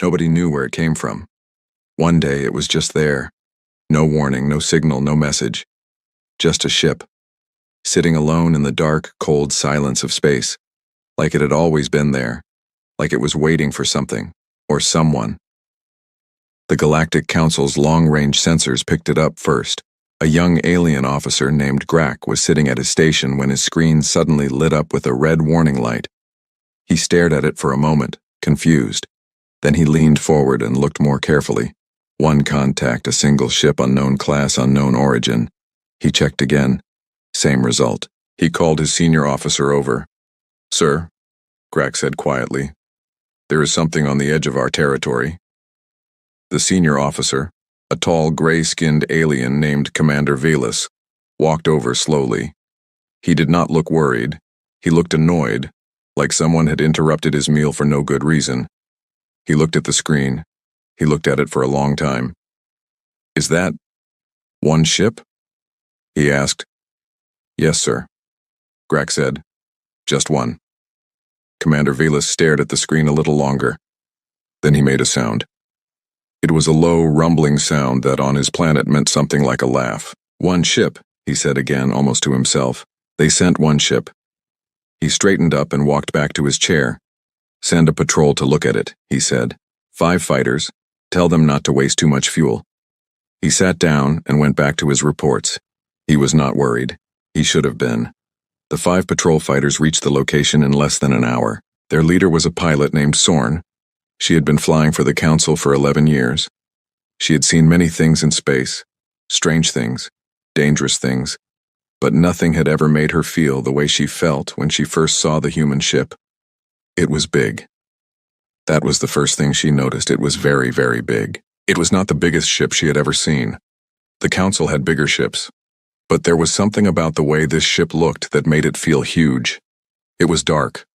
Nobody knew where it came from. One day it was just there. No warning, no signal, no message. Just a ship, sitting alone in the dark, cold silence of space, like it had always been there, like it was waiting for something, or someone. The Galactic Council's long-range sensors picked it up first. A young alien officer named Grak was sitting at his station when his screen suddenly lit up with a red warning light. He stared at it for a moment, confused. Then he leaned forward and looked more carefully. One contact, a single ship, unknown class, unknown origin. He checked again. Same result. He called his senior officer over. "Sir," Grak said quietly, "there is something on the edge of our territory." The senior officer, a tall, gray-skinned alien named Commander Velas, walked over slowly. He did not look worried. He looked annoyed, like someone had interrupted his meal for no good reason. He looked at the screen. He looked at it for a long time. "Is that one ship?" he asked. "Yes, sir," Grak said. "Just one." Commander Velas stared at the screen a little longer. Then he made a sound. It was a low, rumbling sound that on his planet meant something like a laugh. "One ship," he said again, almost to himself. "They sent one ship." He straightened up and walked back to his chair. "Send a patrol to look at it," he said. "5 fighters. Tell them not to waste too much fuel." He sat down and went back to his reports. He was not worried. He should have been. The 5 patrol fighters reached the location in less than an hour. Their leader was a pilot named Sorn. She had been flying for the Council for 11 years. She had seen many things in space, strange things, dangerous things, but nothing had ever made her feel the way she felt when she first saw the human ship. It was big. That was the first thing she noticed. It was very, very big. It was not the biggest ship she had ever seen. The Council had bigger ships, but there was something about the way this ship looked that made it feel huge. It was dark,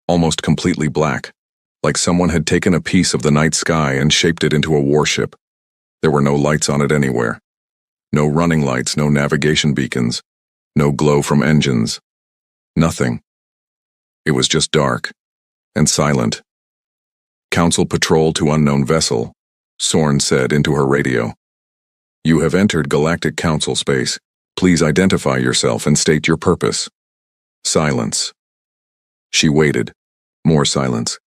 almost completely black, like someone had taken a piece of the night sky and shaped it into a warship. There were no lights on it anywhere. No running lights, no navigation beacons, no glow from engines. Nothing. It was just dark and silent. "Council patrol to unknown vessel," Sorn said into her radio. "You have entered Galactic Council space. Please identify yourself and state your purpose." Silence. She waited. More silence.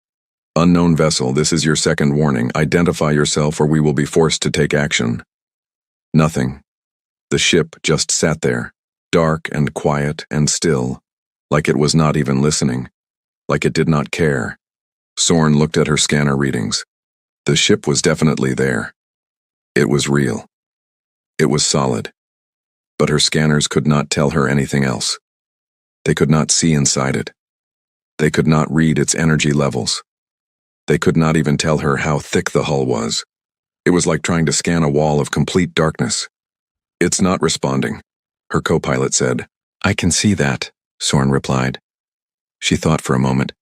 "Unknown vessel, this is your second warning. Identify yourself or we will be forced to take action." Nothing. The ship just sat there, dark and quiet and still, like it was not even listening, like it did not care. Sorn looked at her scanner readings. The ship was definitely there. It was real. It was solid. But her scanners could not tell her anything else. They could not see inside it. They could not read its energy levels. They could not even tell her how thick the hull was. It was like trying to scan a wall of complete darkness. "It's not responding," her co-pilot said. "I can see that," Sorn replied. She thought for a moment.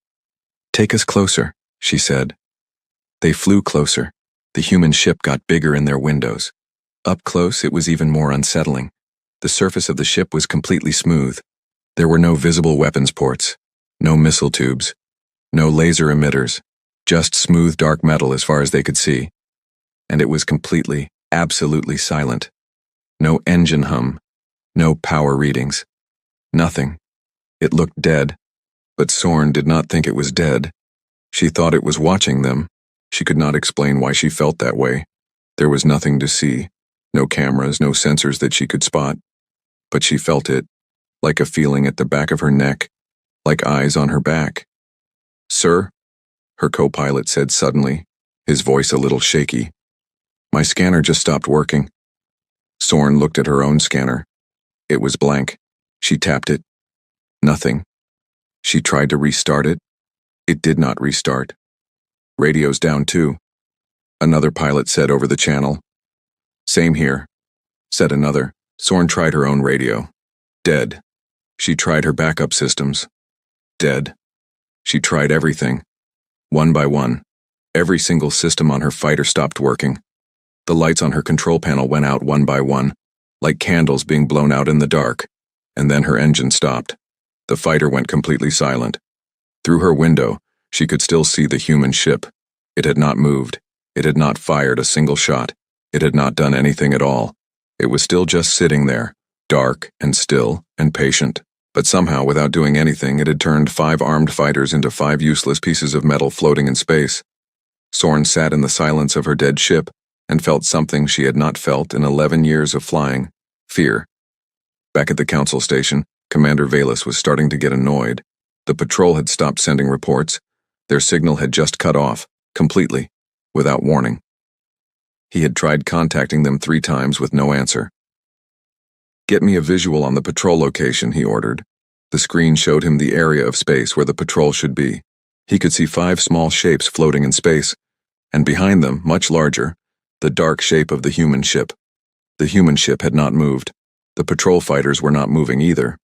"Take us closer," she said. They flew closer. The human ship got bigger in their windows. Up close, it was even more unsettling. The surface of the ship was completely smooth. There were no visible weapons ports, no missile tubes, no laser emitters, just smooth dark metal as far as they could see. And it was completely, absolutely silent. No engine hum, no power readings. Nothing. It looked dead, but Sorn did not think it was dead. She thought it was watching them. She could not explain why she felt that way. There was nothing to see, no cameras, no sensors that she could spot. But she felt it, like a feeling at the back of her neck, like eyes on her back. "Sir," her co-pilot said suddenly, his voice a little shaky. "My scanner just stopped working." Sorn looked at her own scanner. It was blank. She tapped it. Nothing. She tried to restart it. It did not restart. "Radio's down too," another pilot said over the channel. "Same here," said another. Sorn tried her own radio. Dead. She tried her backup systems. Dead. She tried everything. One by one, every single system on her fighter stopped working. The lights on her control panel went out one by one, like candles being blown out in the dark, and then her engine stopped. The fighter went completely silent. Through her window, she could still see the human ship. It had not moved. It had not fired a single shot. It had not done anything at all. It was still just sitting there, dark and still and patient. But somehow, without doing anything, it had turned 5 armed fighters into 5 useless pieces of metal floating in space. Sorn sat in the silence of her dead ship and felt something she had not felt in 11 years of flying: fear. Back at the council station, Commander Velas was starting to get annoyed. The patrol had stopped sending reports. Their signal had just cut off, completely, without warning. He had tried contacting them 3 times with no answer. "Get me a visual on the patrol location," he ordered. The screen showed him the area of space where the patrol should be. He could see 5 small shapes floating in space, and behind them, much larger, the dark shape of the human ship. The human ship had not moved. The patrol fighters were not moving either.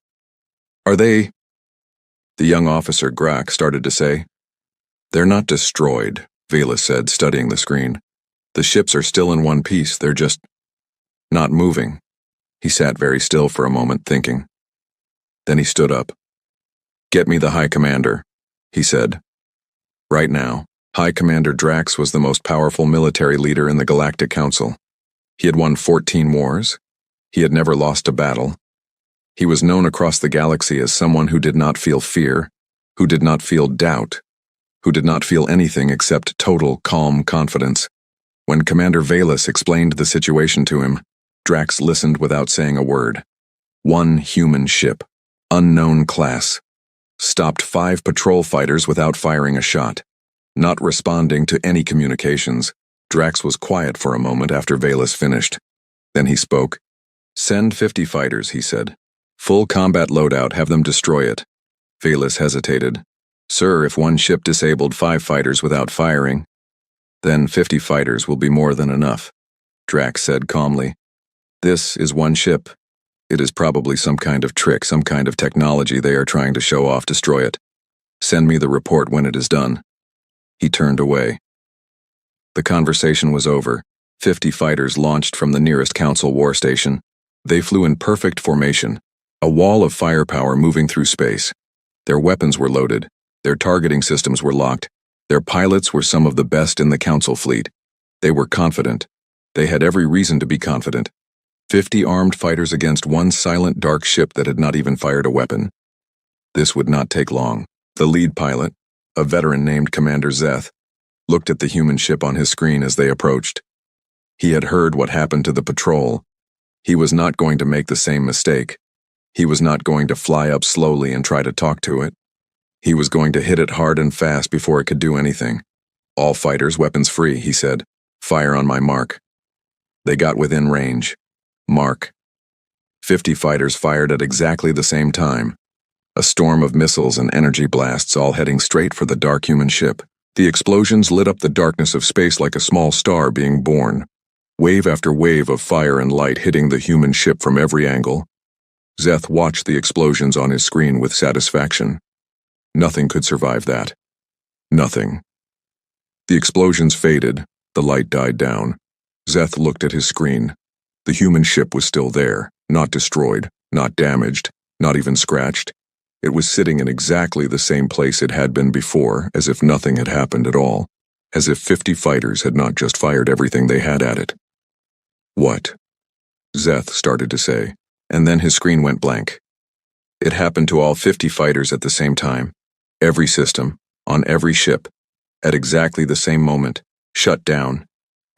"Are they—" the young officer Grak started to say. "They're not destroyed," Velas said, studying the screen. "The ships are still in one piece, they're just not moving." He sat very still for a moment, thinking. Then he stood up. "Get me the High Commander," he said. Right now, High Commander Drax was the most powerful military leader in the Galactic Council. He had won 14 wars. He had never lost a battle. He was known across the galaxy as someone who did not feel fear, who did not feel doubt, who did not feel anything except total, calm confidence. When Commander Velas explained the situation to him, Drax listened without saying a word. 1 human ship, unknown class, stopped 5 patrol fighters without firing a shot. Not responding to any communications, Drax was quiet for a moment after Velas finished. Then he spoke. "Send 50 fighters," he said. "Full combat loadout, have them destroy it." Velas hesitated. "Sir, if 1 ship disabled 5 fighters without firing, then 50 fighters will be more than enough," Drax said calmly. "This is 1 ship. It is probably some kind of trick, some kind of technology they are trying to show off. Destroy it. Send me the report when it is done." He turned away. The conversation was over. 50 fighters launched from the nearest council war station. They flew in perfect formation, a wall of firepower moving through space. Their weapons were loaded. Their targeting systems were locked. Their pilots were some of the best in the council fleet. They were confident. They had every reason to be confident. 50 armed fighters against 1 silent dark ship that had not even fired a weapon. This would not take long. The lead pilot, a veteran named Commander Zeth, looked at the human ship on his screen as they approached. He had heard what happened to the patrol. He was not going to make the same mistake. He was not going to fly up slowly and try to talk to it. He was going to hit it hard and fast before it could do anything. "All fighters, weapons free," he said. "Fire on my mark." They got within range. Mark. 50 fighters fired at exactly the same time. A storm of missiles and energy blasts, all heading straight for the dark human ship. The explosions lit up the darkness of space like a small star being born. Wave after wave of fire and light hitting the human ship from every angle. Zeth watched the explosions on his screen with satisfaction. Nothing could survive that. Nothing. The explosions faded. The light died down. Zeth looked at his screen. The human ship was still there, not destroyed, not damaged, not even scratched. It was sitting in exactly the same place it had been before, as if nothing had happened at all, as if 50 fighters had not just fired everything they had at it. "What?" Zeth started to say, and then his screen went blank. It happened to all 50 fighters at the same time. Every system, on every ship, at exactly the same moment, shut down.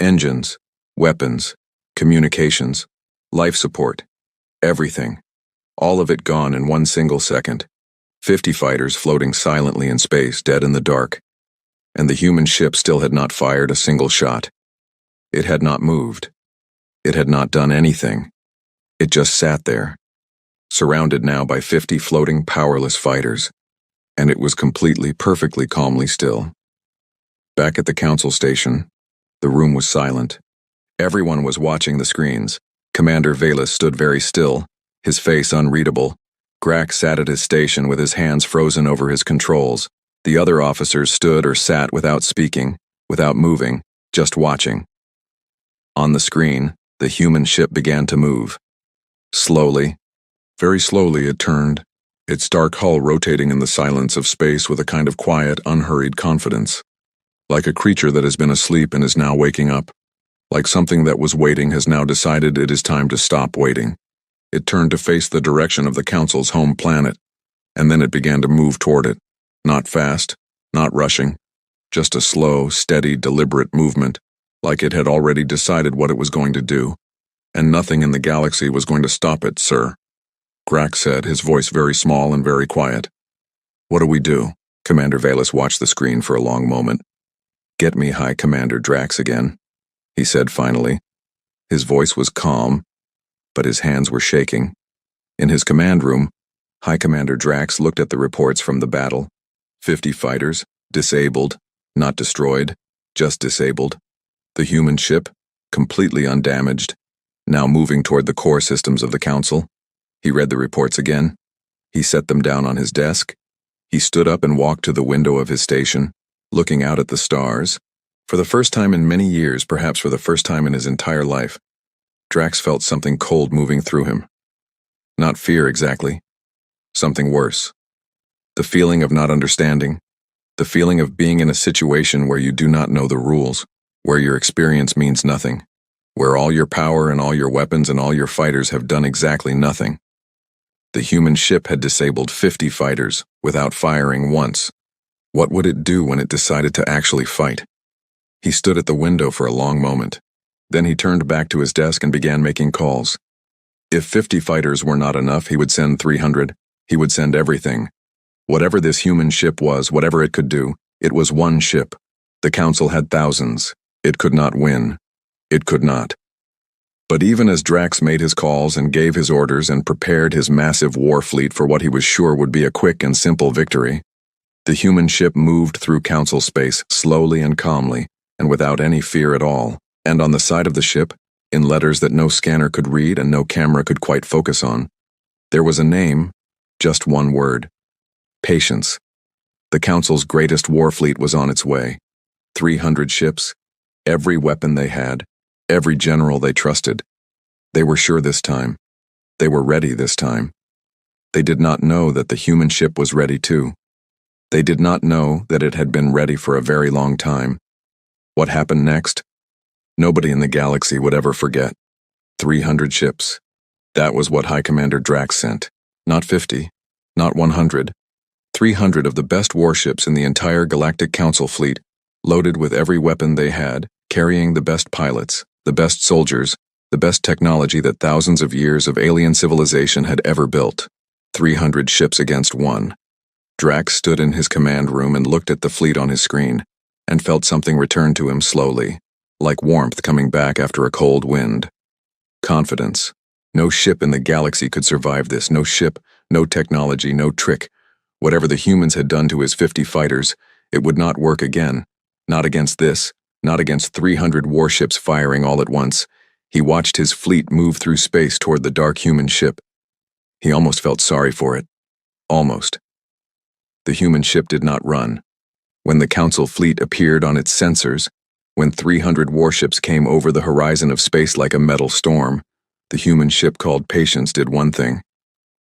Engines, weapons, communications, life support, everything. All of it gone in 1 single second. 50 fighters floating silently in space, dead in the dark. And the human ship still had not fired a single shot. It had not moved. It had not done anything. It just sat there, surrounded now by 50 floating, powerless fighters. And it was completely, perfectly, calmly still. Back at the council station, the room was silent. Everyone was watching the screens. Commander Velas stood very still, his face unreadable. Grak sat at his station with his hands frozen over his controls. The other officers stood or sat without speaking, without moving, just watching. On the screen, the human ship began to move. Slowly, very slowly it turned, its dark hull rotating in the silence of space with a kind of quiet, unhurried confidence. like a creature that has been asleep and is now waking up, like something that was waiting has now decided it is time to stop waiting. It turned to face the direction of the Council's home planet, and then it began to move toward it, not fast, not rushing, just a slow, steady, deliberate movement, like it had already decided what it was going to do, and nothing in the galaxy was going to stop it, sir. Grax said, his voice very small and very quiet. What do we do? Commander Valus watched the screen for a long moment. Get me High Commander Drax again, he said finally. His voice was calm, but his hands were shaking. In his command room, High Commander Drax looked at the reports from the battle. 50 fighters, disabled, not destroyed, just disabled. The human ship, completely undamaged, now moving toward the core systems of the Council. He read the reports again. He set them down on his desk. He stood up and walked to the window of his station, looking out at the stars. For the first time in many years, perhaps for the first time in his entire life, Drax felt something cold moving through him. Not fear exactly. Something worse. The feeling of not understanding. The feeling of being in a situation where you do not know the rules, where your experience means nothing, where all your power and all your weapons and all your fighters have done exactly nothing. The human ship had disabled 50 fighters without firing once. What would it do when it decided to actually fight? He stood at the window for a long moment. Then he turned back to his desk and began making calls. If 50 fighters were not enough, he would send 300. He would send everything. Whatever this human ship was, whatever it could do, it was one ship. The Council had thousands. It could not win. It could not. But even as Drax made his calls and gave his orders and prepared his massive war fleet for what he was sure would be a quick and simple victory, the human ship moved through Council space slowly and calmly, and without any fear at all. And on the side of the ship, in letters that no scanner could read and no camera could quite focus on, there was a name, just one word. Patience. The Council's greatest war fleet was on its way. 300 ships, every weapon they had, every general they trusted. They were sure this time. They were ready this time. They did not know that the human ship was ready too. They did not know that it had been ready for a very long time. What happened next? Nobody in the galaxy would ever forget. 300 ships. That was what High Commander Drax sent. Not 50, not 100. 300 of the best warships in the entire Galactic Council fleet, loaded with every weapon they had, carrying the best pilots, the best soldiers, the best technology that thousands of years of alien civilization had ever built. 300 ships against one. Drax stood in his command room and looked at the fleet on his screen, and felt something return to him slowly, like warmth coming back after a cold wind. Confidence. No ship in the galaxy could survive this, no ship, no technology, no trick. Whatever the humans had done to his 50 fighters, it would not work again. Not against this, not against 300 warships firing all at once. He watched his fleet move through space toward the dark human ship. He almost felt sorry for it. Almost. The human ship did not run. When the Council fleet appeared on its sensors, when 300 warships came over the horizon of space like a metal storm, the human ship called Patience did one thing.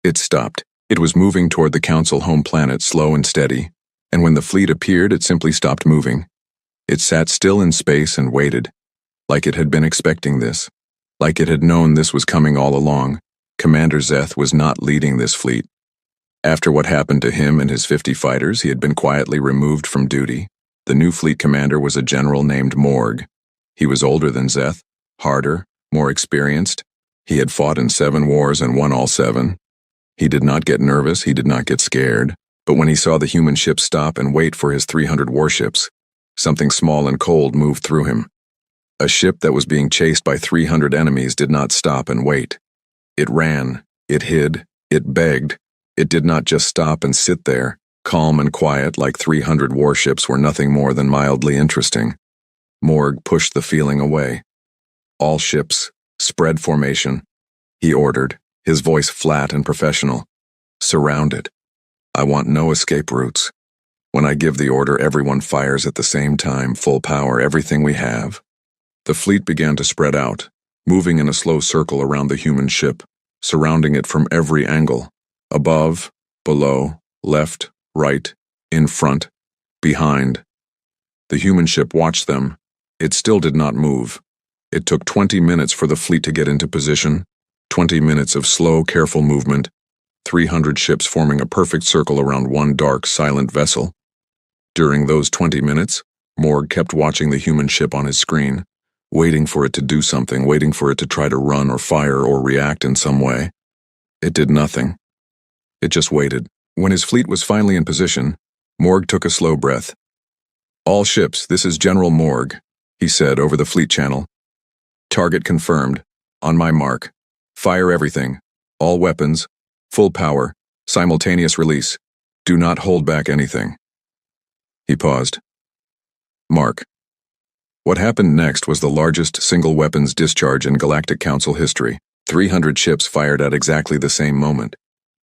It stopped. It was moving toward the Council home planet slow and steady, and when the fleet appeared, it simply stopped moving. It sat still in space and waited, like it had been expecting this, like it had known this was coming all along. Commander Zeth was not leading this fleet. After what happened to him and his 50 fighters, he had been quietly removed from duty. The new fleet commander was a general named Morg. He was older than Zeth, harder, more experienced. He had fought in 7 wars and won all 7. He did not get nervous, he did not get scared, but when he saw the human ship stop and wait for his 300 warships, something small and cold moved through him. A ship that was being chased by 300 enemies did not stop and wait. It ran, it hid, it begged. It did not just stop and sit there, calm and quiet like 300 warships were nothing more than mildly interesting. Morg pushed the feeling away. All ships, spread formation, he ordered, his voice flat and professional. Surround it. I want no escape routes. When I give the order, everyone fires at the same time, full power, everything we have. The fleet began to spread out, moving in a slow circle around the human ship, surrounding it from every angle. Above, below, left, right, in front, behind. The human ship watched them. It still did not move. It took 20 minutes for the fleet to get into position, 20 minutes of slow, careful movement, 300 ships forming a perfect circle around one dark, silent vessel. During those 20 minutes, Morg kept watching the human ship on his screen, waiting for it to do something, waiting for it to try to run or fire or react in some way. It did nothing. It just waited. When his fleet was finally in position, Morg took a slow breath. "All ships, this is General Morg," he said over the fleet channel. "Target confirmed. On my mark. Fire everything. All weapons. Full power. Simultaneous release. Do not hold back anything." He paused. Mark. What happened next was the largest single weapons discharge in Galactic Council history. 300 ships fired at exactly the same moment.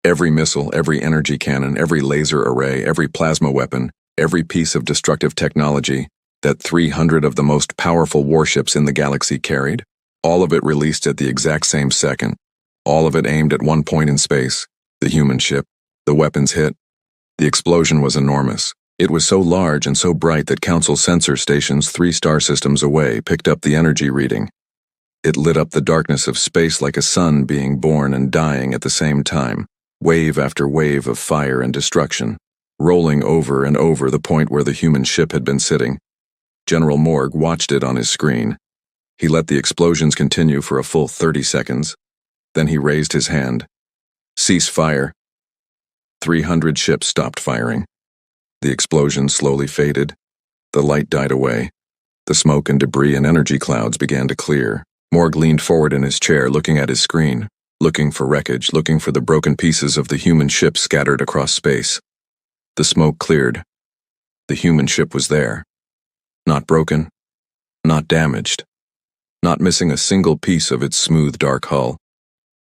Every missile, every energy cannon, every laser array, every plasma weapon, every piece of destructive technology that 300 of the most powerful warships in the galaxy carried, all of it released at the exact same second. All of it aimed at one point in space, the human ship. The weapons hit. The explosion was enormous. It was so large and so bright that Council sensor stations 3 star systems away picked up the energy reading. It lit up the darkness of space like a sun being born and dying at the same time, wave after wave of fire and destruction, rolling over and over the point where the human ship had been sitting. General Morg watched it on his screen. He let the explosions continue for a full 30 seconds. Then he raised his hand. "Cease fire." 300 ships stopped firing. The explosion slowly faded. The light died away. The smoke and debris and energy clouds began to clear. Morg leaned forward in his chair, looking at his screen, looking for wreckage, looking for the broken pieces of the human ship scattered across space. The smoke cleared. The human ship was there. Not broken, not damaged, not missing a single piece of its smooth, dark hull.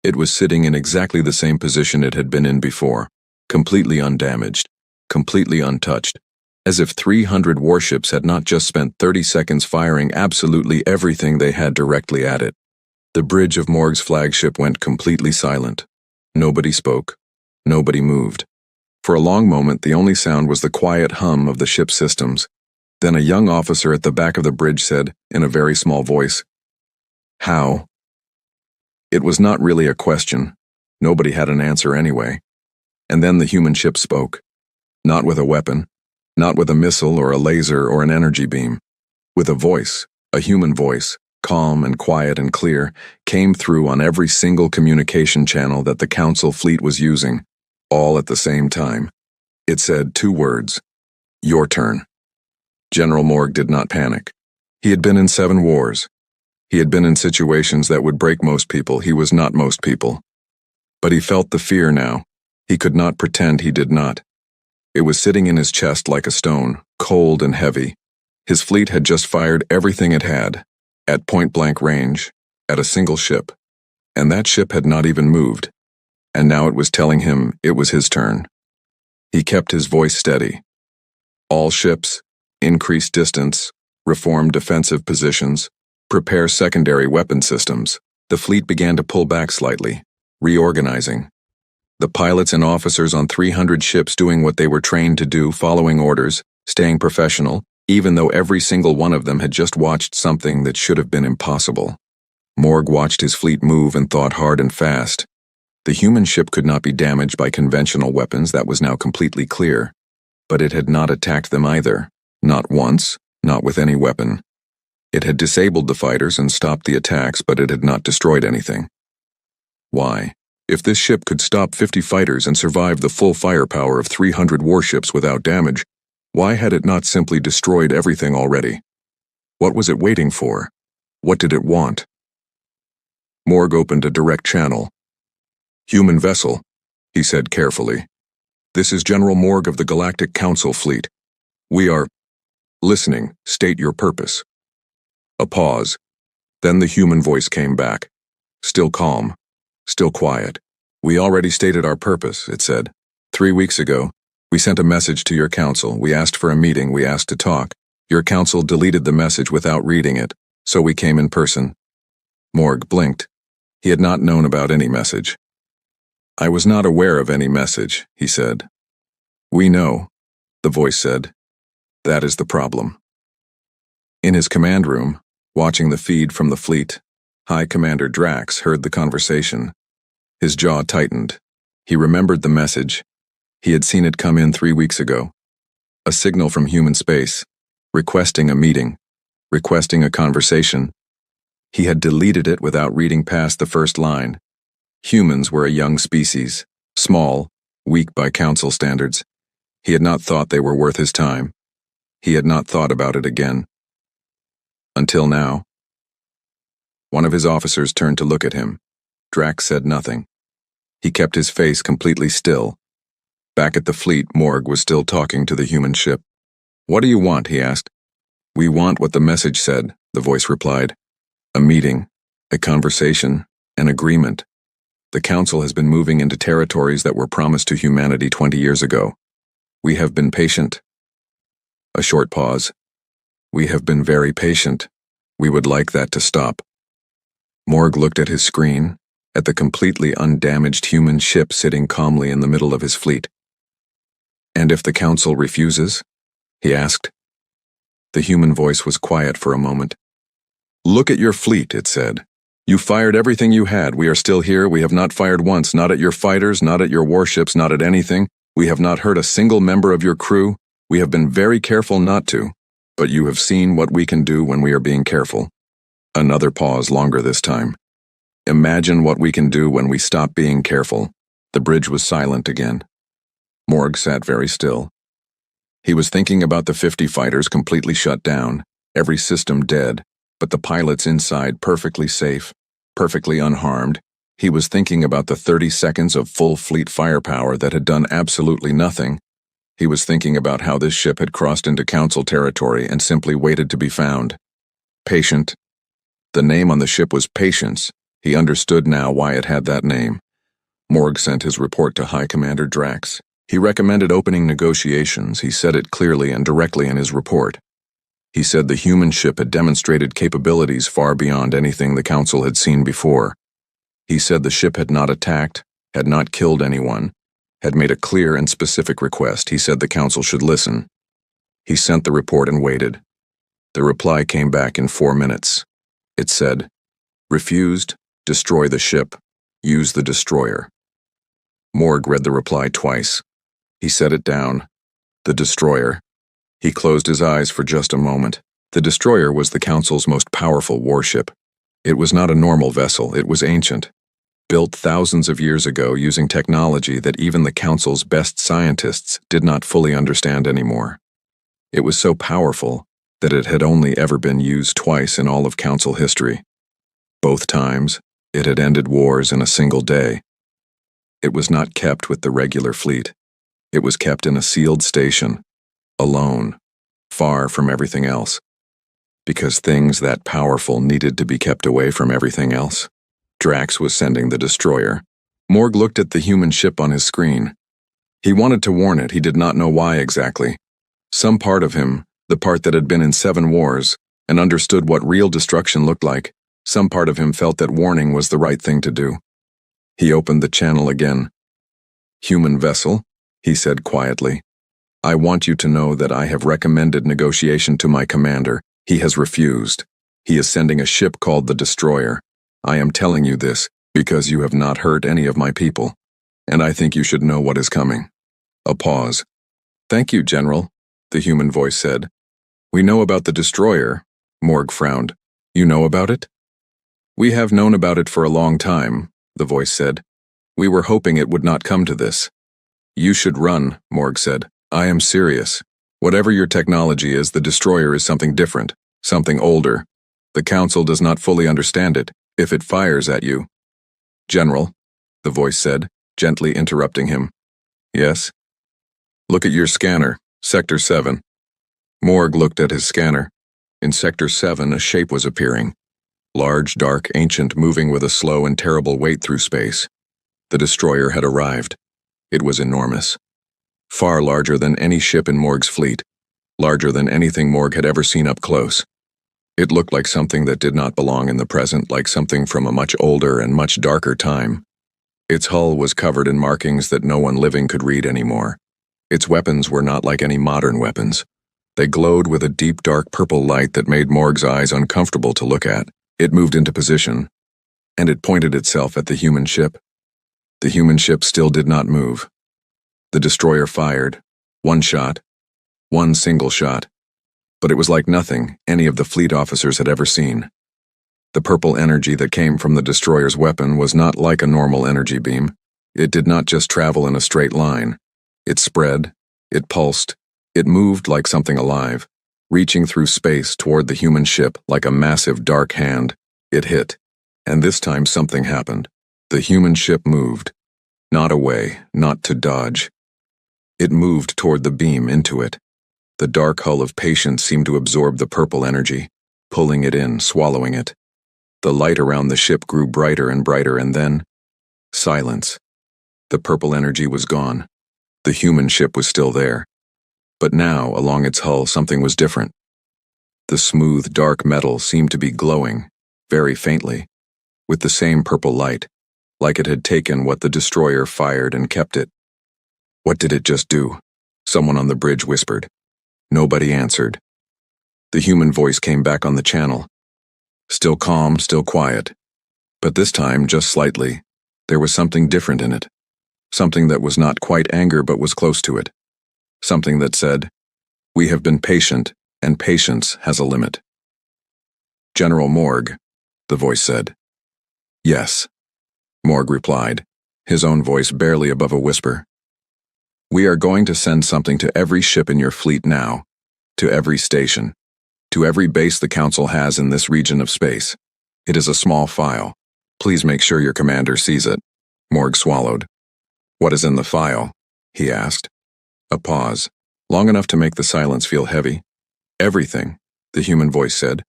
It was sitting in exactly the same position it had been in before, completely undamaged, completely untouched, as if 300 warships had not just spent 30 seconds firing absolutely everything they had directly at it. The bridge of Morg's flagship went completely silent. Nobody spoke. Nobody moved. For a long moment, the only sound was the quiet hum of the ship's systems. Then a young officer at the back of the bridge said, in a very small voice, "How?" It was not really a question. Nobody had an answer anyway. And then the human ship spoke. Not with a weapon, not with a missile or a laser or an energy beam. With a voice, a human voice, calm and quiet and clear, came through on every single communication channel that the Council fleet was using, all at the same time. It said 2 words: "Your turn." General Morg did not panic. He had been in 7 wars. He had been in situations that would break most people. He was not most people. But he felt the fear now. He could not pretend he did not. It was sitting in his chest like a stone, cold and heavy. His fleet had just fired everything it had, at point-blank range, at a single ship. And that ship had not even moved. And now it was telling him it was his turn. He kept his voice steady. "All ships, increase distance, reform defensive positions, prepare secondary weapon systems." The fleet began to pull back slightly, reorganizing. The pilots and officers on 300 ships doing what they were trained to do, following orders, staying professional, even though every single one of them had just watched something that should have been impossible. Morg watched his fleet move and thought hard and fast. The human ship could not be damaged by conventional weapons, that was now completely clear. But it had not attacked them either. Not once, not with any weapon. It had disabled the fighters and stopped the attacks, but it had not destroyed anything. Why? If this ship could stop 50 fighters and survive the full firepower of 300 warships without damage, why had it not simply destroyed everything already? What was it waiting for? What did it want? Morg opened a direct channel. "Human vessel," he said carefully. "This is General Morg of the Galactic Council fleet. We are listening. State your purpose." A pause. Then the human voice came back. Still calm. Still quiet. "We already stated our purpose," it said. 3 weeks ago, we sent a message to your council. We asked for a meeting. We asked to talk. Your council deleted the message without reading it, so we came in person." Morg blinked. He had not known about any message. "I was not aware of any message," he said. "We know," the voice said. "That is the problem." In his command room, watching the feed from the fleet, High Commander Drax heard the conversation. His jaw tightened. He remembered the message. He had seen it come in 3 weeks ago. A signal from human space, requesting a meeting, requesting a conversation. He had deleted it without reading past the first line. Humans were a young species, small, weak by council standards. He had not thought they were worth his time. He had not thought about it again. Until now. One of his officers turned to look at him. Drax said nothing. He kept his face completely still. Back at the fleet, Morg was still talking to the human ship. "What do you want?" he asked. "We want what the message said," the voice replied. "A meeting, a conversation, an agreement. The Council has been moving into territories that were promised to humanity 20 years ago. We have been patient." A short pause. "We have been very patient. We would like that to stop." Morg looked at his screen, at the completely undamaged human ship sitting calmly in the middle of his fleet. "And if the Council refuses?" he asked. The human voice was quiet for a moment. "Look at your fleet," it said. "You fired everything you had. We are still here. We have not fired once, not at your fighters, not at your warships, not at anything. We have not hurt a single member of your crew. We have been very careful not to. But you have seen what we can do when we are being careful." Another pause, longer this time. "Imagine what we can do when we stop being careful." The bridge was silent again. Morg sat very still. He was thinking about the 50 fighters completely shut down, every system dead, but the pilots inside perfectly safe, perfectly unharmed. He was thinking about the 30 seconds of full fleet firepower that had done absolutely nothing. He was thinking about how this ship had crossed into Council territory and simply waited to be found. Patient. The name on the ship was Patience. He understood now why it had that name. Morg sent his report to High Commander Drax. He recommended opening negotiations. He said it clearly and directly in his report. He said the human ship had demonstrated capabilities far beyond anything the Council had seen before. He said the ship had not attacked, had not killed anyone, had made a clear and specific request. He said the Council should listen. He sent the report and waited. The reply came back in 4 minutes. It said, "Refused, destroy the ship, use the destroyer." Morg read the reply twice. He set it down. The destroyer. He closed his eyes for just a moment. The destroyer was the Council's most powerful warship. It was not a normal vessel, it was ancient. Built thousands of years ago using technology that even the Council's best scientists did not fully understand anymore. It was so powerful that it had only ever been used twice in all of Council history. Both times, it had ended wars in a single day. It was not kept with the regular fleet. It was kept in a sealed station, alone, far from everything else. Because things that powerful needed to be kept away from everything else. Drax was sending the destroyer. Morg looked at the human ship on his screen. He wanted to warn it, he did not know why exactly. Some part of him, the part that had been in 7 wars, and understood what real destruction looked like, some part of him felt that warning was the right thing to do. He opened the channel again. "Human vessel," he said quietly. "I want you to know that I have recommended negotiation to my commander. He has refused. He is sending a ship called the Destroyer. I am telling you this because you have not hurt any of my people, and I think you should know what is coming." A pause. "Thank you, General," the human voice said. "We know about the Destroyer." Morg frowned. "You know about it?" "We have known about it for a long time," the voice said. "We were hoping it would not come to this." "You should run," Morg said. "I am serious. Whatever your technology is, the Destroyer is something different, something older. The Council does not fully understand it. If it fires at you—" "General," the voice said, gently interrupting him. "Yes?" "Look at your scanner, Sector 7. Morg looked at his scanner. In Sector 7, a shape was appearing. Large, dark, ancient, moving with a slow and terrible weight through space. The Destroyer had arrived. It was enormous. Far larger than any ship in Morg's fleet. Larger than anything Morg had ever seen up close. It looked like something that did not belong in the present, like something from a much older and much darker time. Its hull was covered in markings that no one living could read anymore. Its weapons were not like any modern weapons. They glowed with a deep dark purple light that made Morg's eyes uncomfortable to look at. It moved into position, and it pointed itself at the human ship. The human ship still did not move. The destroyer fired. One single shot. But it was like nothing any of the fleet officers had ever seen. The purple energy that came from the destroyer's weapon was not like a normal energy beam. It did not just travel in a straight line. It spread, it pulsed, it moved like something alive, reaching through space toward the human ship like a massive dark hand. It hit, and this time something happened. The human ship moved. Not away, not to dodge. It moved toward the beam, into it. The dark hull of Patience seemed to absorb the purple energy, pulling it in, swallowing it. The light around the ship grew brighter, and then silence. The purple energy was gone. The human ship was still there. But now, along its hull, something was different. The smooth, dark metal seemed to be glowing, very faintly, with the same purple light, like it had taken what the destroyer fired and kept it. What did it just do? Someone on the bridge whispered. Nobody answered. The human voice came back on the channel. Still calm, still quiet. But this time, just slightly, there was something different in it. Something that was not quite anger but was close to it. Something that said, "We have been patient, and patience has a limit." "General Morg," the voice said. "Yes," Morg replied, his own voice barely above a whisper. "We are going to send something to every ship in your fleet now, to every station, to every base the Council has in this region of space. It is a small file. Please make sure your commander sees it." Morg swallowed. "What is in the file?" he asked. A pause, long enough to make the silence feel heavy. "Everything," the human voice said.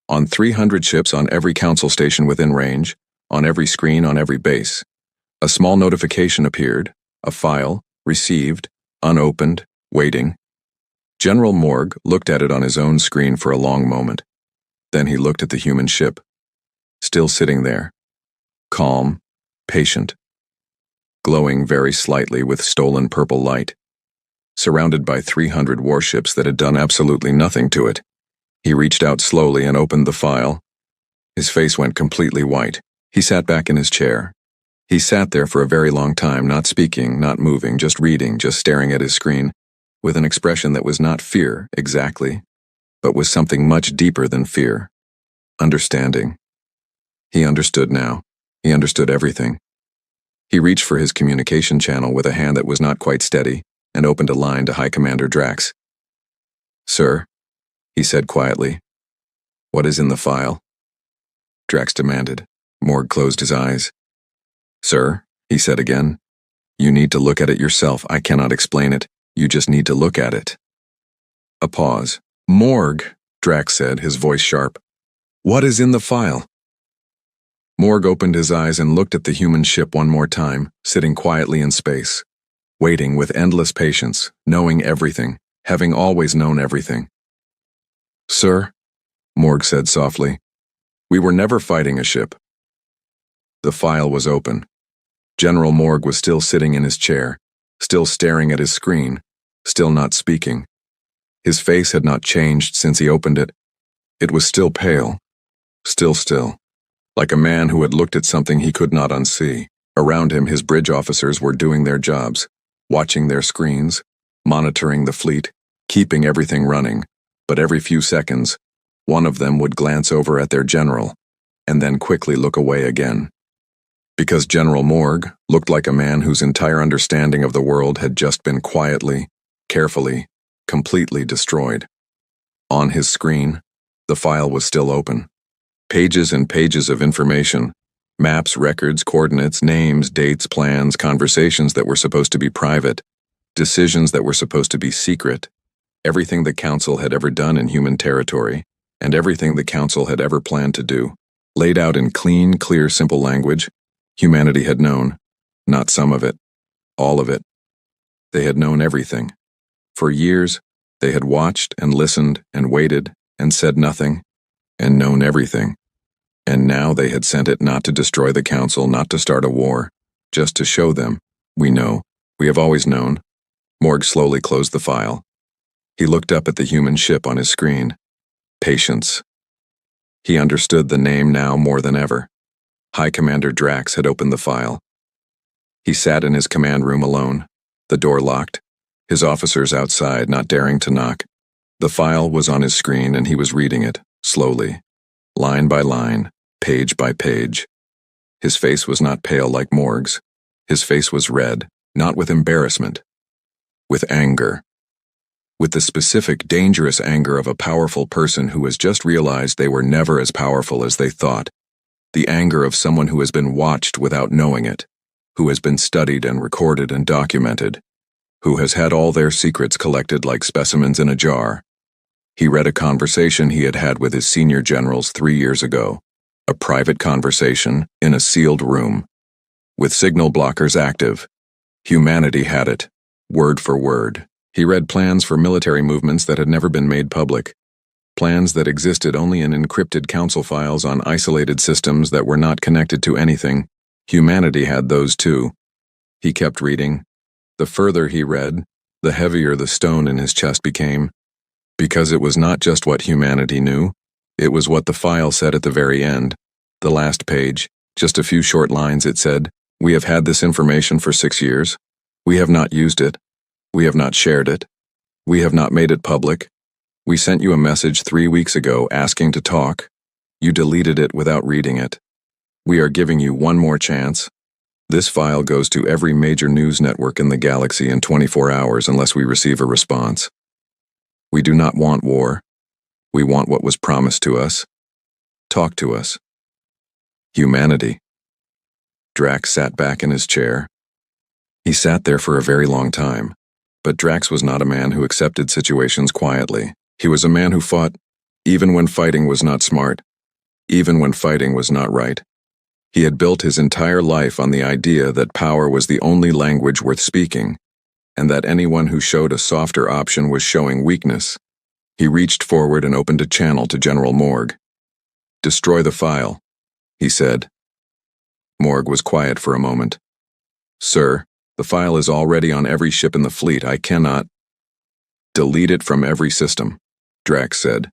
"On 300 ships, on every Council station within range, on every screen, on every base." A small notification appeared, a file, received, unopened, waiting. General Morg looked at it on his own screen for a long moment. Then he looked at the human ship. Still sitting there. Calm, patient. Glowing very slightly with stolen purple light. Surrounded by 300 warships that had done absolutely nothing to it. He reached out slowly and opened the file. His face went completely white. He sat back in his chair. He sat there for a very long time, not speaking, not moving, just reading, just staring at his screen, with an expression that was not fear, exactly, but was something much deeper than fear. Understanding. He understood now. He understood everything. He reached for his communication channel with a hand that was not quite steady, and opened a line to High Commander Drax. "Sir," he said quietly, "what is in the file?" Drax demanded. Morg closed his eyes. "Sir," he said again, "you need to look at it yourself. I cannot explain it. You just need to look at it." A pause. "Morg," Drax said, his voice sharp. "What is in the file?" Morg opened his eyes and looked at the human ship one more time, sitting quietly in space, waiting with endless patience, knowing everything, having always known everything. "Sir," Morg said softly, "we were never fighting a ship." The file was open. General Morg was still sitting in his chair, still staring at his screen, still not speaking. His face had not changed since he opened it. It was still pale, still, like a man who had looked at something he could not unsee. Around him, his bridge officers were doing their jobs, watching their screens, monitoring the fleet, keeping everything running, but every few seconds, one of them would glance over at their general, and then quickly look away again. Because General Morg looked like a man whose entire understanding of the world had just been quietly, carefully, completely destroyed. On his screen, the file was still open. Pages and pages of information, maps, records, coordinates, names, dates, plans, conversations that were supposed to be private, decisions that were supposed to be secret, everything the Council had ever done in human territory, and everything the Council had ever planned to do, laid out in clean, clear, simple language. Humanity had known, not some of it, all of it. They had known everything. For years, they had watched and listened and waited and said nothing, and known everything. And now they had sent it not to destroy the Council, not to start a war, just to show them, "We know, we have always known." Morg slowly closed the file. He looked up at the human ship on his screen. Patience. He understood the name now more than ever. High Commander Drax had opened the file. He sat in his command room alone, the door locked, his officers outside not daring to knock. The file was on his screen and he was reading it, slowly, line by line, page by page. His face was not pale like Morg's. His face was red, not with embarrassment, with anger. With the specific, dangerous anger of a powerful person who has just realized they were never as powerful as they thought. The anger of someone who has been watched without knowing it, who has been studied and recorded and documented, who has had all their secrets collected like specimens in a jar. He read a conversation he had had with his senior generals 3 years ago, a private conversation in a sealed room, with signal blockers active. Humanity had it, word for word. He read plans for military movements that had never been made public, plans that existed only in encrypted council files on isolated systems that were not connected to anything. Humanity had those too. He kept reading. The further he read, the heavier the stone in his chest became, because it was not just what humanity knew, it was what the file said at the very end. The last page, just a few short lines, it said, "We have had this information for 6 years. We have not used it. We have not shared it. We have not made it public. We sent you a message 3 weeks ago asking to talk. You deleted it without reading it. We are giving you one more chance. This file goes to every major news network in the galaxy in 24 hours unless we receive a response. We do not want war. We want what was promised to us. Talk to us." Humanity. Drax sat back in his chair. He sat there for a very long time, but Drax was not a man who accepted situations quietly. He was a man who fought, even when fighting was not smart, even when fighting was not right. He had built his entire life on the idea that power was the only language worth speaking, and that anyone who showed a softer option was showing weakness. He reached forward and opened a channel to General Morg. "Destroy the file," he said. Morg was quiet for a moment. "Sir, the file is already on every ship in the fleet. I cannot." "Delete it from every system," Drax said.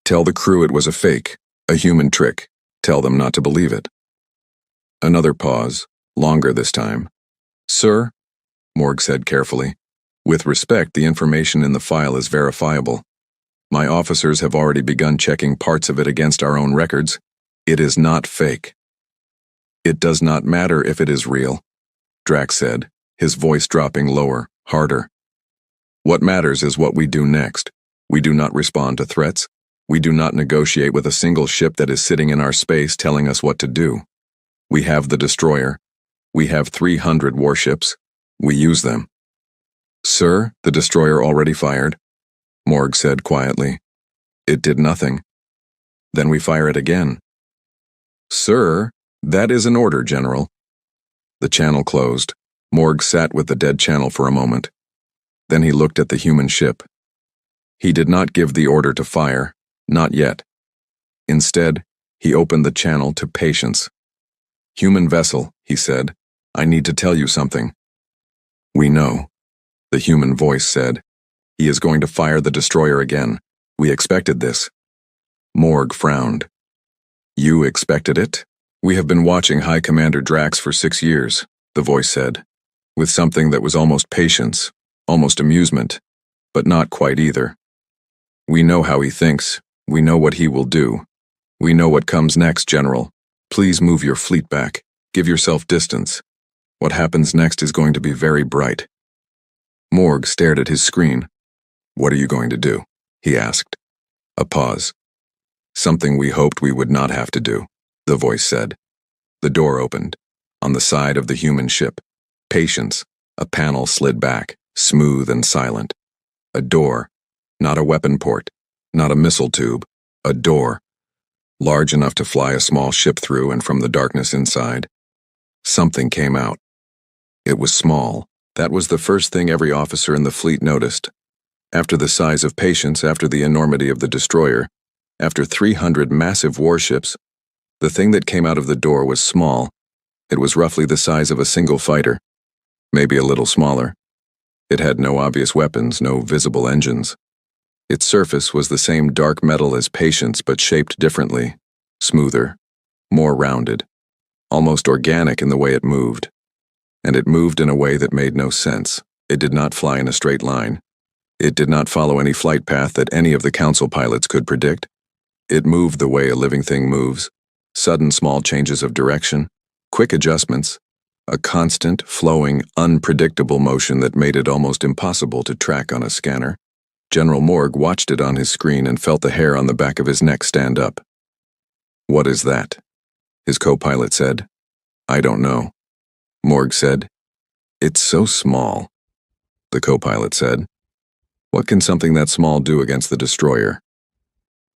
"Tell the crew it was a fake, a human trick. Tell them not to believe it." Another pause, longer this time. "Sir," Morg said carefully, "with respect, the information in the file is verifiable. My officers have already begun checking parts of it against our own records. It is not fake." "It does not matter if it is real," Drax said, his voice dropping lower, harder. "What matters is what we do next. We do not respond to threats. We do not negotiate with a single ship that is sitting in our space telling us what to do. We have the destroyer. We have 300 warships. We use them." "Sir, the destroyer already fired," Morg said quietly. "It did nothing." "Then we fire it again." "Sir, that is an order, General." The channel closed. Morg sat with the dead channel for a moment. Then he looked at the human ship. He did not give the order to fire, not yet. Instead, he opened the channel to Patience. "Human vessel," he said, "I need to tell you something." "We know," the human voice said. "He is going to fire the destroyer again. We expected this." Morg frowned. "You expected it? We have been watching High Commander Drax for 6 years, the voice said, with something that was almost patience, almost amusement, but not quite either. "We know how he thinks. We know what he will do. We know what comes next, General. Please move your fleet back. Give yourself distance. What happens next is going to be very bright." Morg stared at his screen. "What are you going to do?" he asked. A pause. "Something we hoped we would not have to do," the voice said. The door opened. On the side of the human ship, Patience, a panel slid back, smooth and silent. A door, not a weapon port, not a missile tube, a door, large enough to fly a small ship through and from the darkness inside. Something came out. It was small. That was the first thing every officer in the fleet noticed. After the size of Patience, after the enormity of the destroyer, after 300 massive warships, the thing that came out of the door was small. It was roughly the size of a single fighter, maybe a little smaller. It had no obvious weapons, no visible engines. Its surface was the same dark metal as Patience but shaped differently, smoother, more rounded, almost organic in the way it moved. And it moved in a way that made no sense. It did not fly in a straight line. It did not follow any flight path that any of the council pilots could predict. It moved the way a living thing moves, sudden small changes of direction, quick adjustments, a constant, flowing, unpredictable motion that made it almost impossible to track on a scanner. General Morg watched it on his screen and felt the hair on the back of his neck stand up. "What is that?" his co-pilot said. "I don't know." Morg said. "It's so small," the co-pilot said. "What can something that small do against the destroyer?"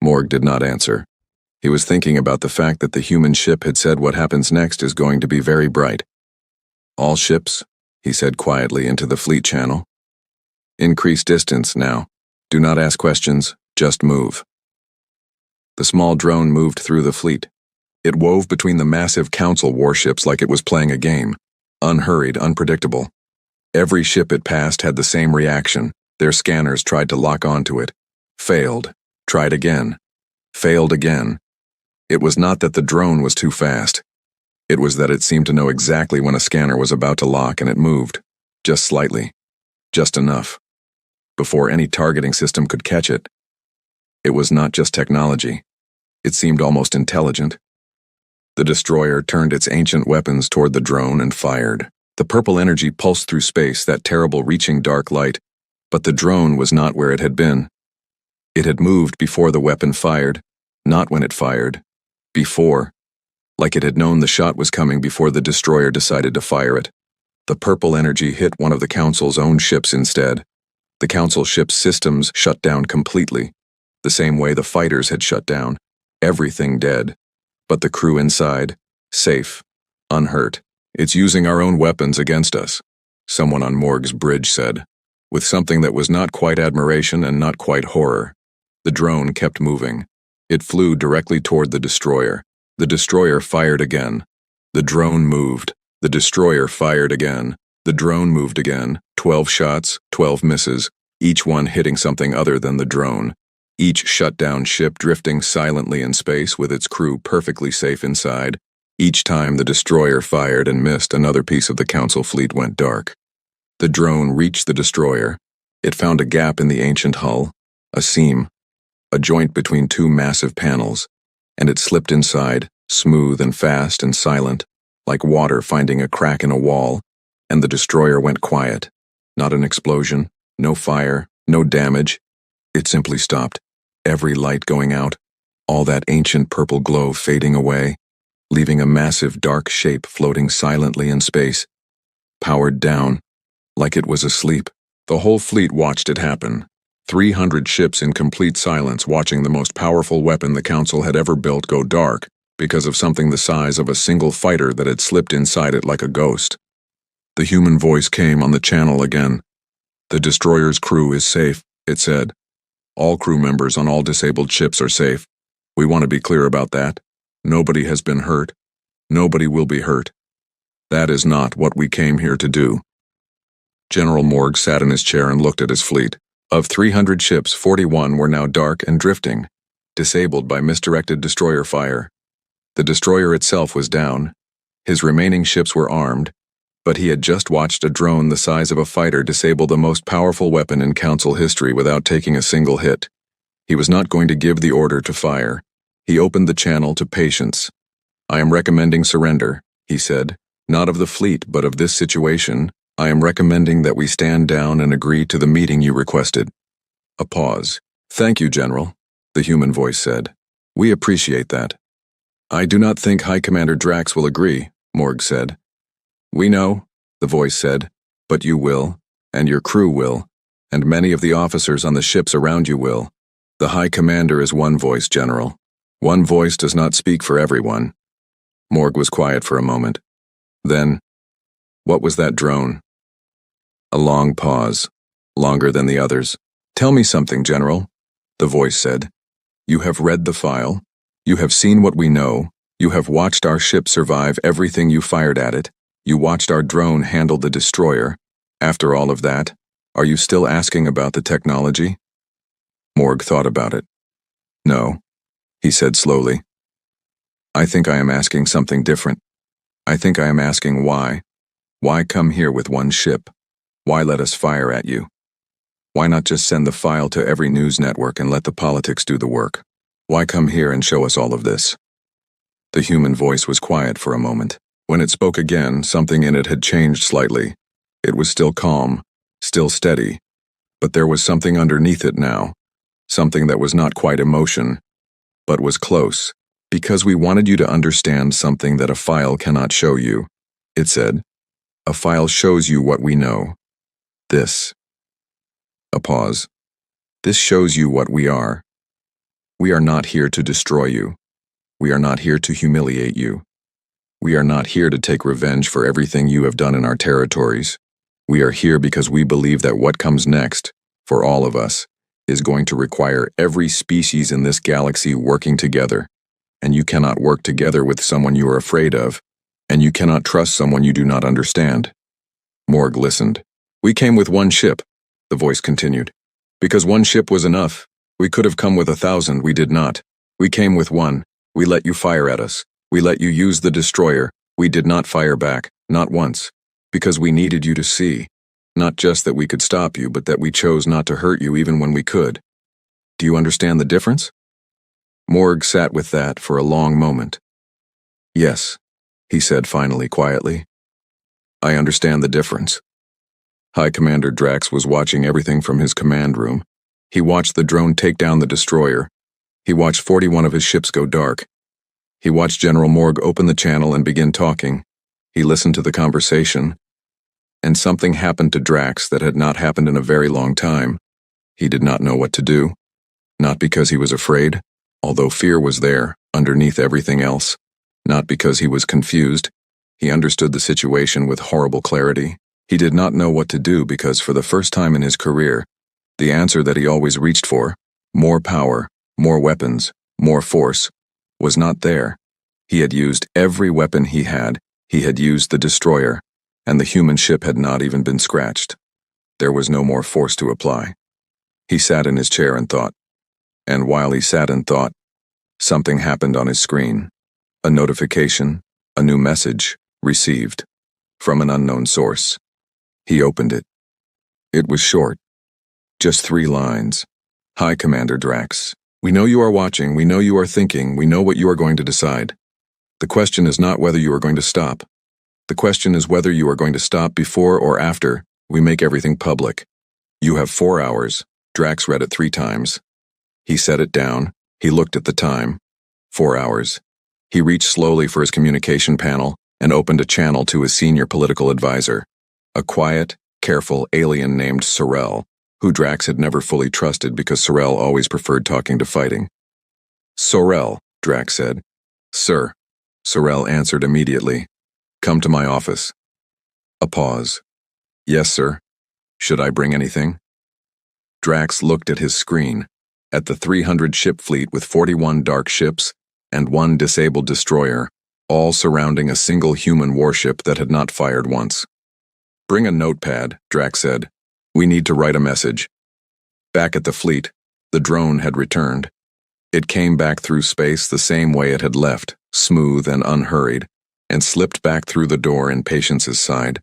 Morg did not answer. He was thinking about the fact that the human ship had said what happens next is going to be very bright. "All ships," he said quietly into the fleet channel. "Increase distance now. Do not ask questions, just move." The small drone moved through the fleet. It wove between the massive council warships like it was playing a game, unhurried, unpredictable. Every ship it passed had the same reaction. Their scanners tried to lock onto it, failed, tried again, failed again. It was not that the drone was too fast. It was that it seemed to know exactly when a scanner was about to lock, and it moved, just slightly, just enough, before any targeting system could catch it. It was not just technology. It seemed almost intelligent. The destroyer turned its ancient weapons toward the drone and fired. The purple energy pulsed through space, that terrible reaching dark light, but the drone was not where it had been. It had moved before the weapon fired, not when it fired. Before, like it had known the shot was coming before the destroyer decided to fire it. The purple energy hit one of the Council's own ships instead. The Council ship's systems shut down completely, the same way the fighters had shut down, everything dead. But the crew inside, safe, unhurt. "It's using our own weapons against us," someone on Morg's bridge said, with something that was not quite admiration and not quite horror. The drone kept moving. It flew directly toward the destroyer. The destroyer fired again. The drone moved. The destroyer fired again. The drone moved again. 12 shots, 12 misses, each one hitting something other than the drone. Each shut-down ship drifting silently in space with its crew perfectly safe inside. Each time the destroyer fired and missed, another piece of the Council fleet went dark. The drone reached the destroyer. It found a gap in the ancient hull, a seam, a joint between two massive panels, and it slipped inside, smooth and fast and silent, like water finding a crack in a wall, and the destroyer went quiet. Not an explosion, no fire, no damage. It simply stopped, every light going out, all that ancient purple glow fading away, leaving a massive dark shape floating silently in space, powered down, like it was asleep. The whole fleet watched it happen. 300 ships in complete silence watching the most powerful weapon the Council had ever built go dark because of something the size of a single fighter that had slipped inside it like a ghost. The human voice came on the channel again. "The destroyer's crew is safe," it said. "All crew members on all disabled ships are safe. We want to be clear about that. Nobody has been hurt. Nobody will be hurt. That is not what we came here to do." General Morg sat in his chair and looked at his fleet. Of 300 ships, 41 were now dark and drifting, disabled by misdirected destroyer fire. The destroyer itself was down. His remaining ships were armed, but he had just watched a drone the size of a fighter disable the most powerful weapon in Council history without taking a single hit. He was not going to give the order to fire. He opened the channel to Patience. "I am recommending surrender," he said. "Not of the fleet, but of this situation. I am recommending that we stand down and agree to the meeting you requested." A pause. "Thank you, General," the human voice said. "We appreciate that." "I do not think High Commander Drax will agree," Morg said. "We know," the voice said, "but you will, and your crew will, and many of the officers on the ships around you will. The High Commander is one voice, General. One voice does not speak for everyone." Morg was quiet for a moment. Then, "What was that drone?" A long pause, longer than the others. "Tell me something, General," the voice said. "You have read the file. You have seen what we know. You have watched our ship survive everything you fired at it. You watched our drone handle the destroyer. After all of that, are you still asking about the technology?" Morg thought about it. No, he said slowly. I think I am asking something different. I think I am asking why. Why come here with one ship? Why let us fire at you? Why not just send the file to every news network and let the politics do the work? Why come here and show us all of this? The human voice was quiet for a moment. When it spoke again, something in it had changed slightly. It was still calm, still steady, but there was something underneath it now, something that was not quite emotion, but was close. Because we wanted you to understand something that a file cannot show you, it said. A file shows you what we know. This. A pause. This shows you what we are. We are not here to destroy you. We are not here to humiliate you. We are not here to take revenge for everything you have done in our territories. We are here because we believe that what comes next, for all of us, is going to require every species in this galaxy working together. And you cannot work together with someone you are afraid of, and you cannot trust someone you do not understand. Morg listened. We came with one ship, the voice continued. Because one ship was enough. We could have come with 1,000, we did not. We came with one. We let you fire at us. We let you use the destroyer. We did not fire back, not once. Because we needed you to see. Not just that we could stop you, but that we chose not to hurt you even when we could. Do you understand the difference? Morg sat with that for a long moment. Yes, he said finally, quietly. I understand the difference. High Commander Drax was watching everything from his command room. He watched the drone take down the destroyer. He watched 41 of his ships go dark. He watched General Morg open the channel and begin talking. He listened to the conversation. And something happened to Drax that had not happened in a very long time. He did not know what to do. Not because he was afraid, although fear was there, underneath everything else. Not because he was confused. He understood the situation with horrible clarity. He did not know what to do because for the first time in his career, the answer that he always reached for, more power, more weapons, more force, was not there. He had used every weapon he had used the destroyer, and the human ship had not even been scratched. There was no more force to apply. He sat in his chair and thought. And while he sat and thought, something happened on his screen. A notification, a new message, received, from an unknown source. He opened it. It was short. Just 3 lines. Hi, Commander Drax. We know you are watching, we know you are thinking, we know what you are going to decide. The question is not whether you are going to stop. The question is whether you are going to stop before or after we make everything public. You have 4 hours. Drax read it 3 times. He set it down. He looked at the time. 4 hours. He reached slowly for his communication panel and opened a channel to his senior political advisor, a quiet, careful alien named Sorrel, who Drax had never fully trusted because Sorrel always preferred talking to fighting. Sorrel, Drax said. Sir. Sorrel answered immediately. Come to my office. A pause. Yes, sir. Should I bring anything? Drax looked at his screen, at the 300-ship fleet with 41 dark ships and 1 disabled destroyer, all surrounding a single human warship that had not fired once. Bring a notepad, Drax said. We need to write a message. Back at the fleet, the drone had returned. It came back through space the same way it had left, smooth and unhurried, and slipped back through the door in Patience's side.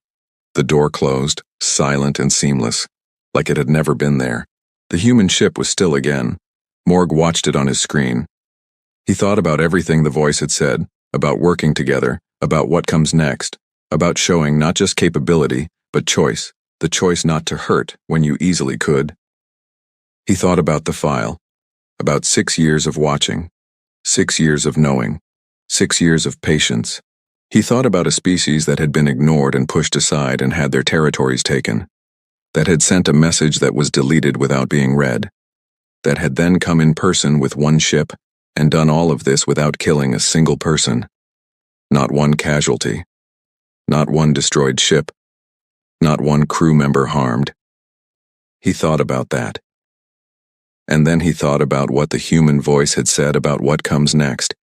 The door closed, silent and seamless, like it had never been there. The human ship was still again. Morg watched it on his screen. He thought about everything the voice had said, about working together, about what comes next, about showing not just capability, but choice, the choice not to hurt when you easily could. He thought about the file, about 6 years of watching, 6 years of knowing, 6 years of patience. He thought about a species that had been ignored and pushed aside and had their territories taken, that had sent a message that was deleted without being read, that had then come in person with 1 ship and done all of this without killing a single person. Not 1 casualty, not 1 destroyed ship, not 1 crew member harmed. He thought about that. And then he thought about what the human voice had said about what comes next,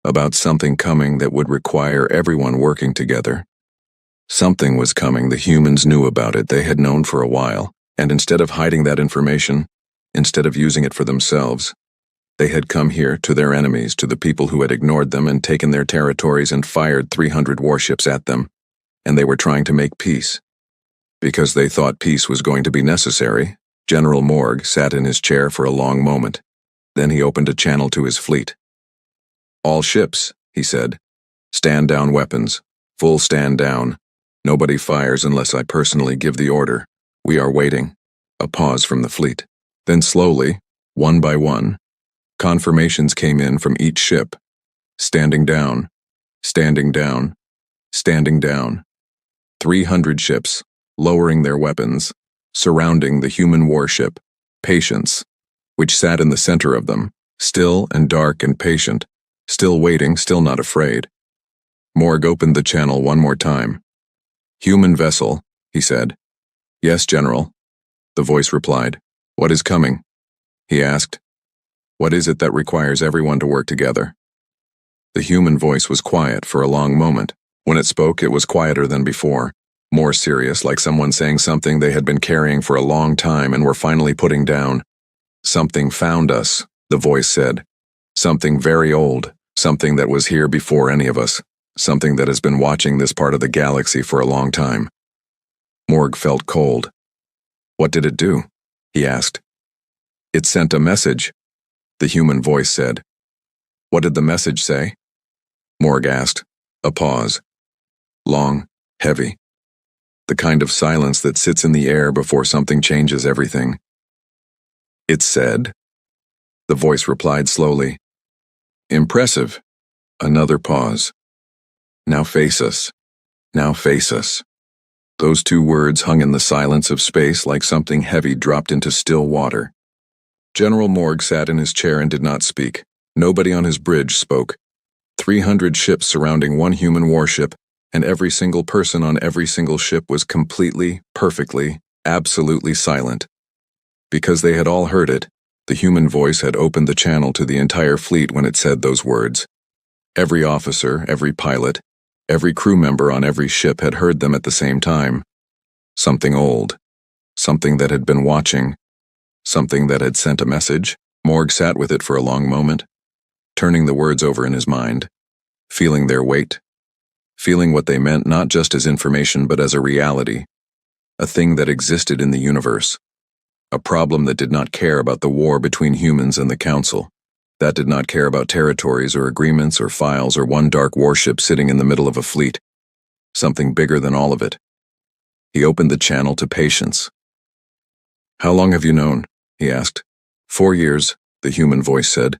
about something coming that would require everyone working together. Something was coming, the humans knew about it, they had known for a while, and instead of hiding that information, instead of using it for themselves. They had come here to their enemies, to the people who had ignored them and taken their territories and fired 300 warships at them, and they were trying to make peace. Because they thought peace was going to be necessary, General Morgue sat in his chair for a long moment. Then he opened a channel to his fleet. "All ships," he said. "Stand down weapons. Full stand down. Nobody fires unless I personally give the order. We are waiting." A pause from the fleet. Then slowly, one by one, confirmations came in from each ship. Standing down. Standing down. Standing down. 300 ships, lowering their weapons, surrounding the human warship, Patience, which sat in the center of them, still and dark and patient, still waiting, still not afraid. Morgue opened the channel one more time. "Human vessel," he said. "Yes, General," the voice replied. "What is coming?" he asked. "What is it that requires everyone to work together?" The human voice was quiet for a long moment. When it spoke, it was quieter than before, more serious, like someone saying something they had been carrying for a long time and were finally putting down. "Something found us," the voice said. "Something very old, something that was here before any of us, something that has been watching this part of the galaxy for a long time." Morgue felt cold. "What did it do?" he asked. "It sent a message," the human voice said. "What did the message say?" Morgue asked. A pause. Long, heavy. The kind of silence that sits in the air before something changes everything. "It said," the voice replied slowly. "Impressive." Another pause. "Now face us. Now face us." Those two words hung in the silence of space like something heavy dropped into still water. General Morgue sat in his chair and did not speak. Nobody on his bridge spoke. 300 ships surrounding one human warship, and every single person on every single ship was completely, perfectly, absolutely silent. Because they had all heard it, the human voice had opened the channel to the entire fleet when it said those words. Every officer, every pilot, every crew member on every ship had heard them at the same time. Something old. Something that had been watching. Something that had sent a message. Morgue sat with it for a long moment, turning the words over in his mind, feeling their weight, feeling what they meant not just as information but as a reality, a thing that existed in the universe, a problem that did not care about the war between humans and the Council, that did not care about territories or agreements or files or one dark warship sitting in the middle of a fleet, something bigger than all of it. He opened the channel to Patience. "How long have you known?" he asked. 4 years, the human voice said.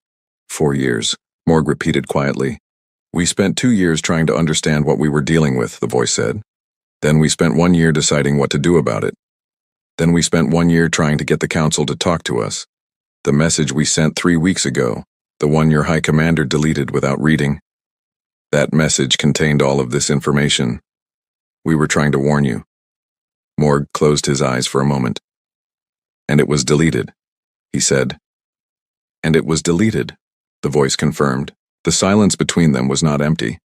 4 years, Morgue repeated quietly. "We spent 2 years trying to understand what we were dealing with," the voice said. "Then we spent 1 year deciding what to do about it. Then we spent 1 year trying to get the Council to talk to us. The message we sent 3 weeks ago, the one your High Commander deleted without reading, that message contained all of this information. We were trying to warn you." Morgue closed his eyes for a moment. "And it was deleted," he said. "And it was deleted," the voice confirmed. The silence between them was not empty.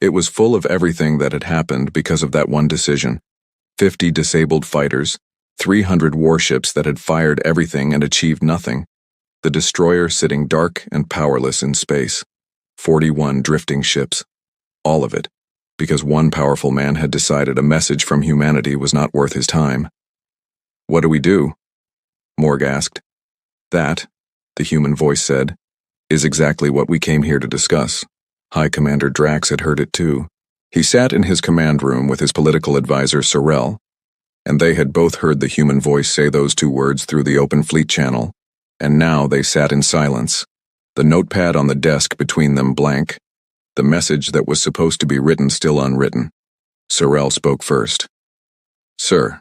It was full of everything that had happened because of that one decision. 50 disabled fighters, 300 warships that had fired everything and achieved nothing, the destroyer sitting dark and powerless in space, 41 drifting ships, all of it, because one powerful man had decided a message from humanity was not worth his time. "What do we do?" Morgue asked. "That," the human voice said, "is exactly what we came here to discuss." High Commander Drax had heard it too. He sat in his command room with his political advisor Sorel, and they had both heard the human voice say those 2 words through the open fleet channel, and now they sat in silence, the notepad on the desk between them blank, the message that was supposed to be written still unwritten. Sorel spoke first. "Sir,"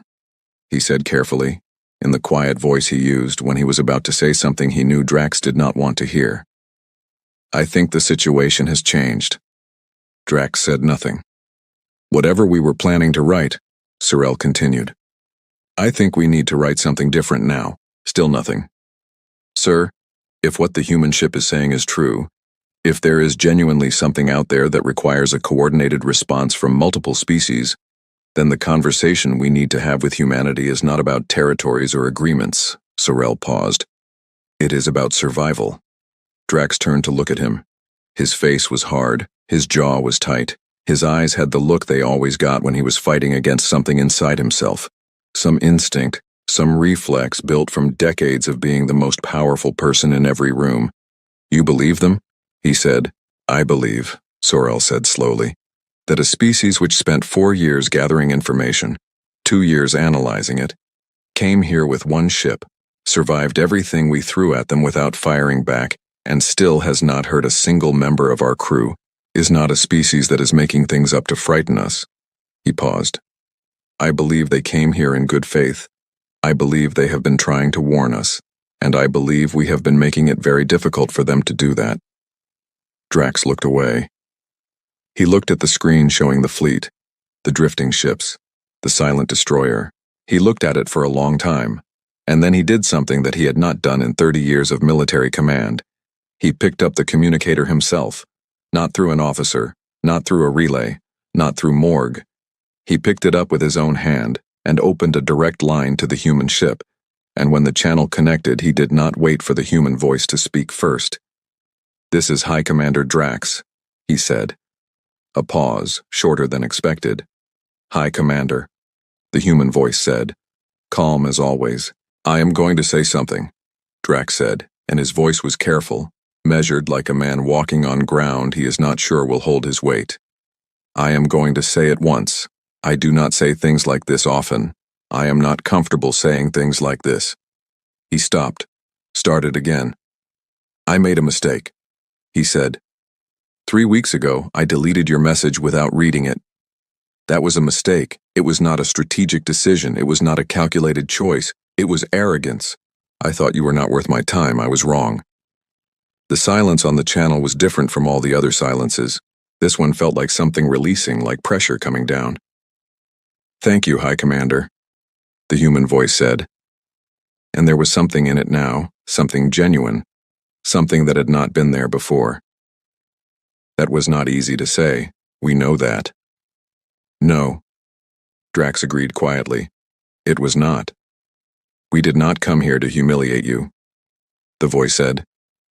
he said carefully, in the quiet voice he used when he was about to say something he knew Drax did not want to hear. "I think the situation has changed." Drax said nothing. "Whatever we were planning to write," Sorel continued, "I think we need to write something different now." Still nothing. "Sir, if what the human ship is saying is true, if there is genuinely something out there that requires a coordinated response from multiple species, then the conversation we need to have with humanity is not about territories or agreements." Sorel paused. It is about survival. Drax turned to look at him. His face was hard, his jaw was tight. His eyes had the look they always got when he was fighting against something inside himself. Some instinct, some reflex built from decades of being the most powerful person in every room. "You believe them?" he said. "I believe," Sorel said slowly, "that a species which spent 4 years gathering information, 2 years analyzing it, came here with one ship, survived everything we threw at them without firing back, and still has not hurt a single member of our crew, is not a species that is making things up to frighten us." He paused. "I believe they came here in good faith. I believe they have been trying to warn us, and I believe we have been making it very difficult for them to do that." Drax looked away. He looked at the screen showing the fleet, the drifting ships, the silent destroyer. He looked at it for a long time, and then he did something that he had not done in 30 years of military command. He picked up the communicator himself, not through an officer, not through a relay, not through Morgue. He picked it up with his own hand and opened a direct line to the human ship, and when the channel connected, he did not wait for the human voice to speak first. "This is High Commander Drax," he said. A pause, shorter than expected. "High Commander," the human voice said, calm as always. "I am going to say something," Drax said, and his voice was careful, measured like a man walking on ground he is not sure will hold his weight. "I am going to say it once. I do not say things like this often. I am not comfortable saying things like this." He stopped, started again. "I made a mistake," he said. 3 weeks ago, I deleted your message without reading it. That was a mistake. It was not a strategic decision. It was not a calculated choice. It was arrogance. I thought you were not worth my time. I was wrong." The silence on the channel was different from all the other silences. This one felt like something releasing, like pressure coming down. "Thank you, High Commander," the human voice said. And there was something in it now, something genuine, something that had not been there before. "That was not easy to say. We know that." "No," Drax agreed quietly. "It was not. We did not come here to humiliate you," the voice said.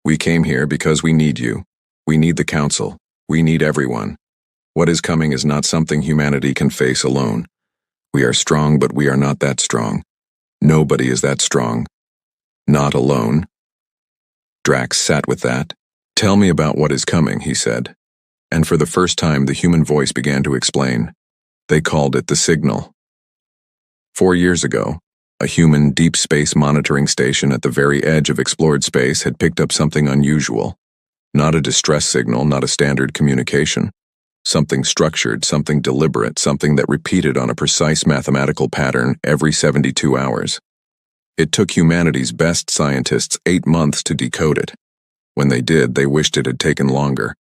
"We came here because we need you. We need the Council. We need everyone. What is coming is not something humanity can face alone. We are strong, but we are not that strong. Nobody is that strong. Not alone." Drax sat with that. "Tell me about what is coming," he said. And for the first time, the human voice began to explain. They called it the signal. 4 years ago, a human deep space monitoring station at the very edge of explored space had picked up something unusual. Not a distress signal, not a standard communication. Something structured, something deliberate, something that repeated on a precise mathematical pattern every 72 hours. It took humanity's best scientists 8 months to decode it. When they did, they wished it had taken longer.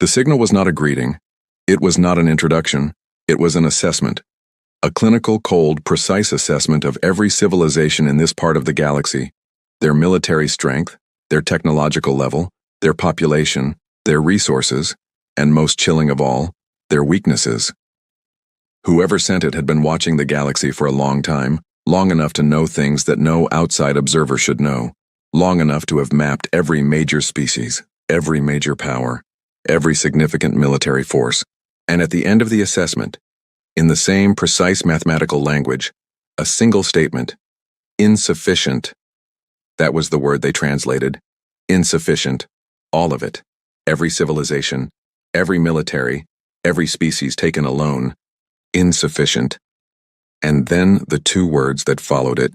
The signal was not a greeting. It was not an introduction. It was an assessment. A clinical, cold, precise assessment of every civilization in this part of the galaxy, their military strength, their technological level, their population, their resources, and most chilling of all, their weaknesses. Whoever sent it had been watching the galaxy for a long time, long enough to know things that no outside observer should know, long enough to have mapped every major species, every major power, every significant military force, and at the end of the assessment, in the same precise mathematical language, a single statement, insufficient. That was the word they translated. Insufficient. All of it. Every civilization, every military, every species taken alone. Insufficient. And then the 2 words that followed it.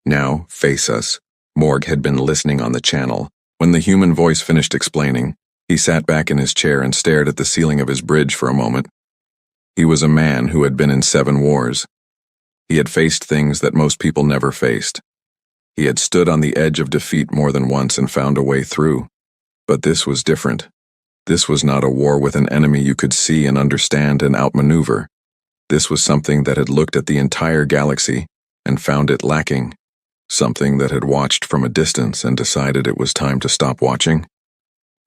Now, face us. Morgue had been listening on the channel. When the human voice finished explaining, he sat back in his chair and stared at the ceiling of his bridge for a moment. He was a man who had been in 7 wars. He had faced things that most people never faced. He had stood on the edge of defeat more than once and found a way through. But this was different. This was not a war with an enemy you could see and understand and outmaneuver. This was something that had looked at the entire galaxy and found it lacking. Something that had watched from a distance and decided it was time to stop watching.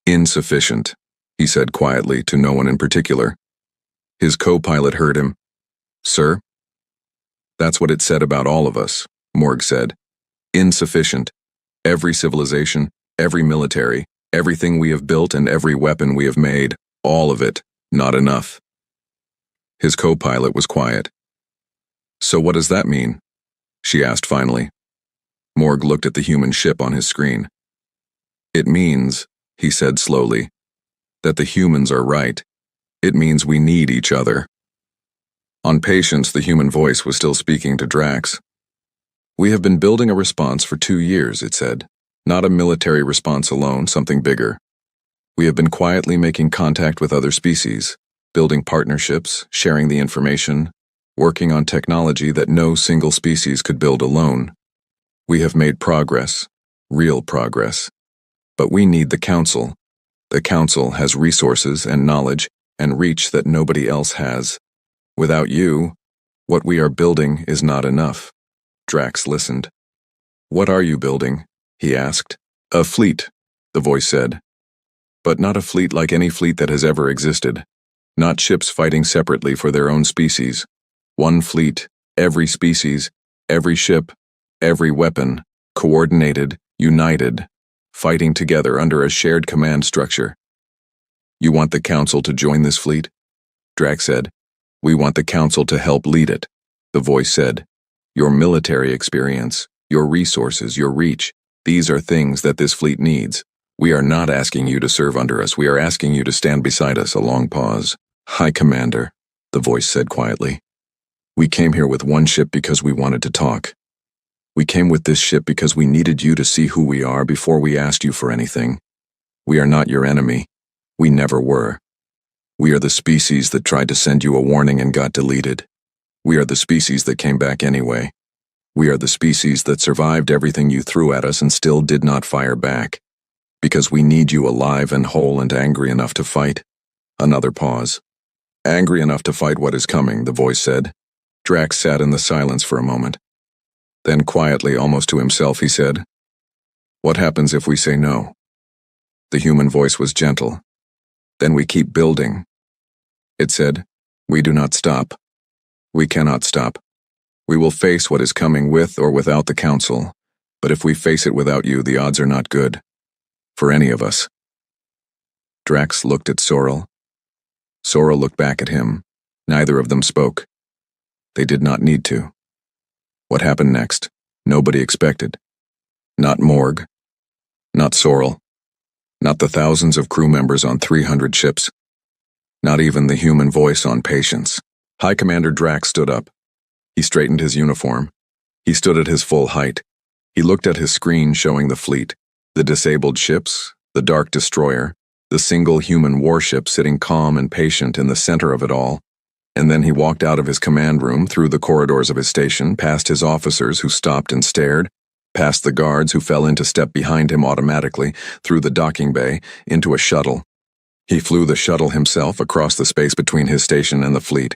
Insufficient, he said quietly to no one in particular. His co-pilot heard him. "Sir?" "That's what it said about all of us," Morgue said. "Insufficient. Every civilization, every military, everything we have built and every weapon we have made, all of it, not enough. His co-pilot was quiet. So what does that mean? She asked finally. Morg looked at the human ship on his screen. It means, he said slowly, that the humans are right. It means we need each other. On Patience, the human voice was still speaking to Drax. We have been building a response for 2 years, it said. Not a military response alone, something bigger. We have been quietly making contact with other species, building partnerships, sharing the information, working on technology that no single species could build alone. We have made progress, real progress. But we need the Council. The Council has resources and knowledge and reach that nobody else has. Without you, what we are building is not enough. Drax listened. What are you building? He asked. A fleet, the voice said. But not a fleet like any fleet that has ever existed. Not ships fighting separately for their own species. One fleet, every species, every ship, every weapon, coordinated, united, fighting together under a shared command structure. You want the Council to join this fleet? Drax said. We want the Council to help lead it, the voice said. Your military experience, your resources, your reach, these are things that this fleet needs. We are not asking you to serve under us, we are asking you to stand beside us. A long pause. High Commander, the voice said quietly. We came here with one ship because we wanted to talk. We came with this ship because we needed you to see who we are before we asked you for anything. We are not your enemy. We never were. We are the species that tried to send you a warning and got deleted. We are the species that came back anyway. We are the species that survived everything you threw at us and still did not fire back. Because we need you alive and whole and angry enough to fight. Another pause. Angry enough to fight what is coming, the voice said. Drax sat in the silence for a moment. Then quietly, almost to himself, he said, What happens if we say no? The human voice was gentle. Then we keep building. It said, We do not stop. We cannot stop. We will face what is coming with or without the Council, but if we face it without you, the odds are not good. For any of us. Drax looked at Sorrel. Sorrel looked back at him. Neither of them spoke. They did not need to. What happened next? Nobody expected. Not Morg. Not Sorrel. Not the thousands of crew members on 300 ships. Not even the human voice on Patience. High Commander Drax stood up. He straightened his uniform. He stood at his full height. He looked at his screen showing the fleet, the disabled ships, the Dark Destroyer, the single human warship sitting calm and patient in the center of it all. And then he walked out of his command room, through the corridors of his station, past his officers who stopped and stared, past the guards who fell into step behind him automatically, through the docking bay, into a shuttle. He flew the shuttle himself across the space between his station and the fleet.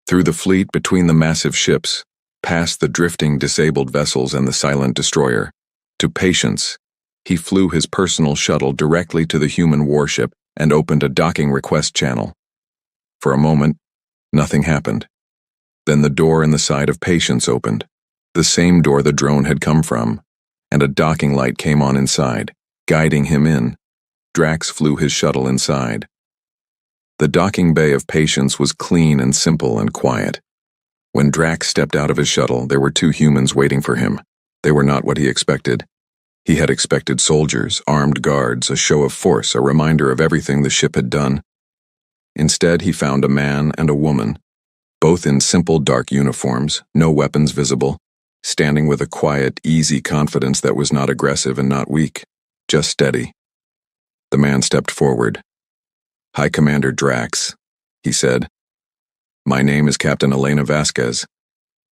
Through the fleet between the massive ships, past the drifting disabled vessels and the silent destroyer. To Patience, he flew his personal shuttle directly to the human warship and opened a docking request channel. For a moment, nothing happened. Then the door in the side of Patience opened, the same door the drone had come from, and a docking light came on inside, guiding him in. Drax flew his shuttle inside. The docking bay of Patience was clean and simple and quiet. When Drax stepped out of his shuttle, there were 2 humans waiting for him. They were not what he expected. He had expected soldiers, armed guards, a show of force, a reminder of everything the ship had done. Instead, he found a man and a woman, both in simple dark uniforms, no weapons visible, standing with a quiet, easy confidence that was not aggressive and not weak, just steady. The man stepped forward. High Commander Drax, he said. My name is Captain Elena Vasquez.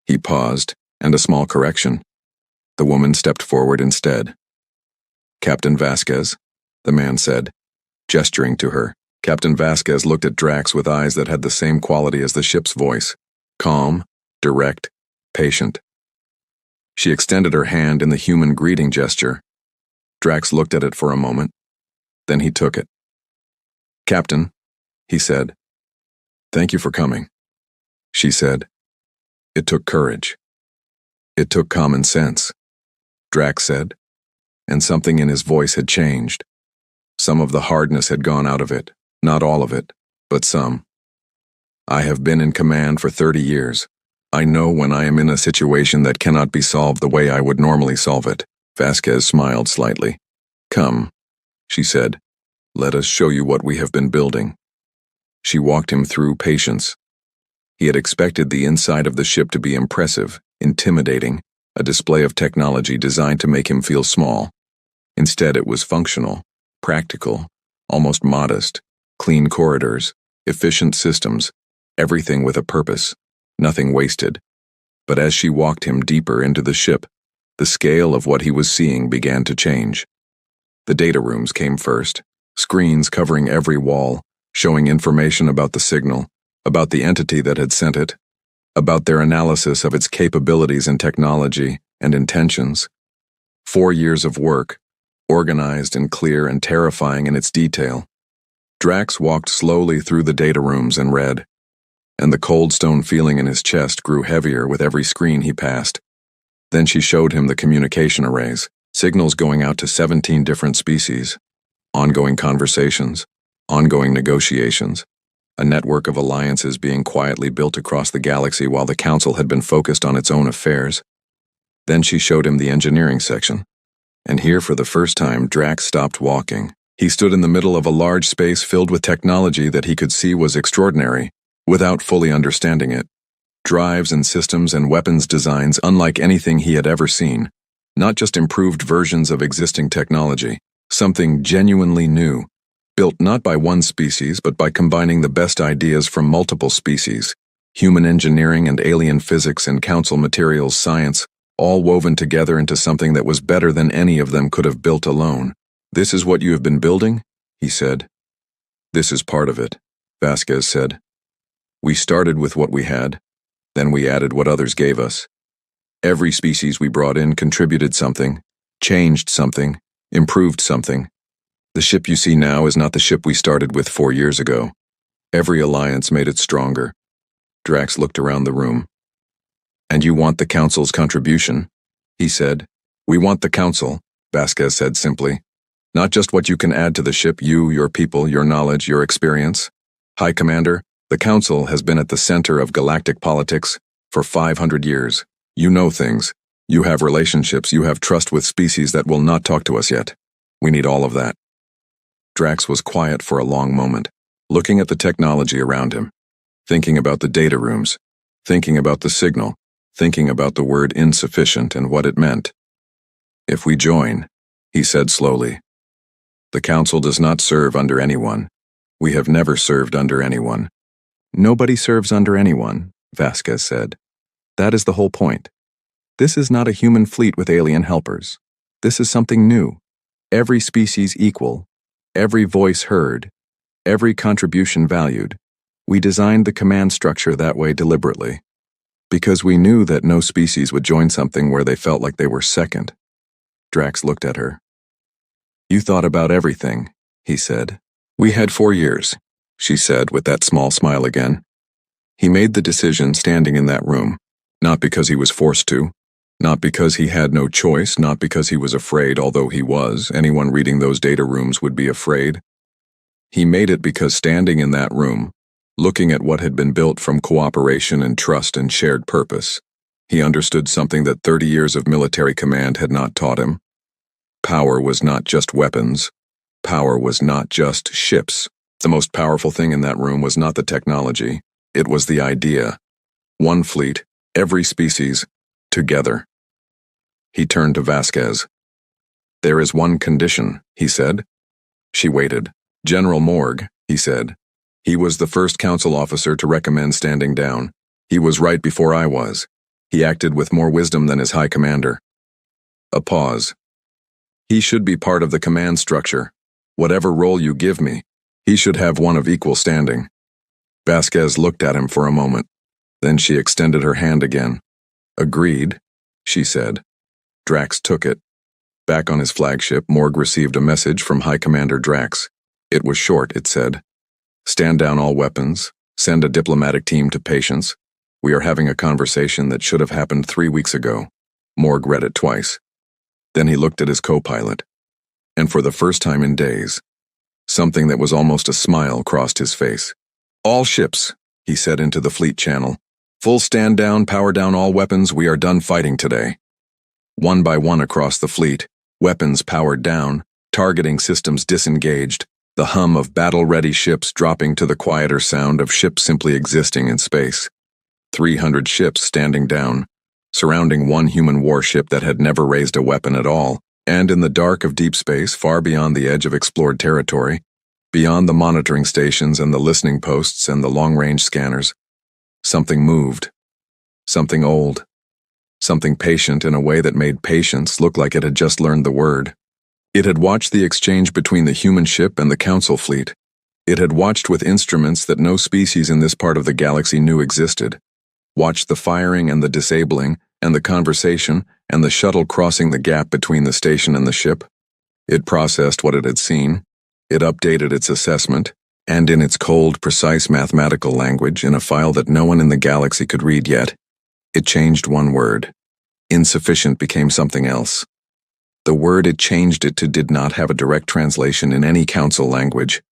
He paused, and a small correction. The woman stepped forward instead. Captain Vasquez, the man said, gesturing to her. Captain Vasquez looked at Drax with eyes that had the same quality as the ship's voice. Calm, direct, patient. She extended her hand in the human greeting gesture. Drax looked at it for a moment. Then he took it. Captain, he said. Thank you for coming. She said. It took courage. It took common sense. Drax said. and something in his voice had changed. Some of the hardness had gone out of it, not all of it, but some. I have been in command for 30 years. I know when I am in a situation that cannot be solved the way I would normally solve it. Vasquez smiled slightly. Come, she said. Let us show you what we have been building. She walked him through patience. He had expected the inside of the ship to be impressive, intimidating, a display of technology designed to make him feel small. Instead, it was functional, practical, almost modest, clean corridors, efficient systems, everything with a purpose, nothing wasted. But as she walked him deeper into the ship, the scale of what he was seeing began to change. The data rooms came first, screens covering every wall, showing information about the signal, about the entity that had sent it, about their analysis of its capabilities and technology and intentions. 4 years of work, organized and clear and terrifying in its detail. Drax walked slowly through the data rooms and read, and the cold stone feeling in his chest grew heavier with every screen he passed. Then she showed him the communication arrays, signals going out to 17 different species, ongoing conversations, ongoing negotiations, a network of alliances being quietly built across the galaxy while the Council had been focused on its own affairs. Then she showed him the engineering section, and here for the first time Drax stopped walking. He stood in the middle of a large space filled with technology that he could see was extraordinary, without fully understanding it. Drives and systems and weapons designs unlike anything he had ever seen, not just improved versions of existing technology, something genuinely new, built not by one species but by combining the best ideas from multiple species, human engineering and alien physics and council materials science, all woven together into something that was better than any of them could have built alone. This is what you have been building? He said. This is part of it, Vasquez said. We started with what we had, then we added what others gave us. Every species we brought in contributed something, changed something, improved something. The ship you see now is not the ship we started with 4 years ago. Every alliance made it stronger. Drax looked around the room. And you want the Council's contribution? He said. We want the Council, Vasquez said simply. Not just what you can add to the ship, you, your people, your knowledge, your experience. High Commander, the Council has been at the center of galactic politics for 500 years. You know things. You have relationships. You have trust with species that will not talk to us yet. We need all of that. Drax was quiet for a long moment, looking at the technology around him, thinking about the data rooms, thinking about the signal, thinking about the word insufficient and what it meant. If we join, he said slowly. The Council does not serve under anyone. We have never served under anyone. Nobody serves under anyone, Vasquez said. That is the whole point. This is not a human fleet with alien helpers. This is something new. Every species equal. Every voice heard, every contribution valued. We designed the command structure that way deliberately, because we knew that no species would join something where they felt like they were second. Drax looked at her. You thought about everything, he said. We had 4 years, she said with that small smile again. He made the decision standing in that room, not because he was forced to, not because he had no choice, not because he was afraid, although he was. Anyone reading those data rooms would be afraid. He made it because standing in that room, looking at what had been built from cooperation and trust and shared purpose, he understood something that 30 years of military command had not taught him. Power was not just weapons. Power was not just ships. The most powerful thing in that room was not the technology. It was the idea. One fleet, every species, together. He turned to Vasquez. There is one condition, he said. She waited. General Morgue, he said. He was the first council officer to recommend standing down. He was right before I was. He acted with more wisdom than his high commander. A pause. He should be part of the command structure. Whatever role you give me, he should have one of equal standing. Vasquez looked at him for a moment. Then she extended her hand again. Agreed, she said. Drax took it. Back on his flagship, Morgue received a message from High Commander Drax. It was short, it said. Stand down all weapons. Send a diplomatic team to Patience. We are having a conversation that should have happened 3 weeks ago. Morgue read it twice. Then he looked at his co-pilot, and for the first time in days, something that was almost a smile crossed his face. "All ships," he said into the fleet channel. "Full stand down, power down all weapons, we are done fighting today." One by one across the fleet, weapons powered down, targeting systems disengaged, the hum of battle-ready ships dropping to the quieter sound of ships simply existing in space. 300 ships standing down, surrounding one human warship that had never raised a weapon at all, and in the dark of deep space, far beyond the edge of explored territory, beyond the monitoring stations and the listening posts and the long-range scanners, something moved. Something old. Something patient in a way that made patience look like it had just learned the word. It had watched the exchange between the human ship and the Council fleet. It had watched with instruments that no species in this part of the galaxy knew existed. Watched the firing and the disabling, and the conversation, and the shuttle crossing the gap between the station and the ship. It processed what it had seen. It updated its assessment, and in its cold, precise mathematical language, in a file that no one in the galaxy could read yet, it changed one word. Insufficient became something else. The word it changed it to did not have a direct translation in any Council language,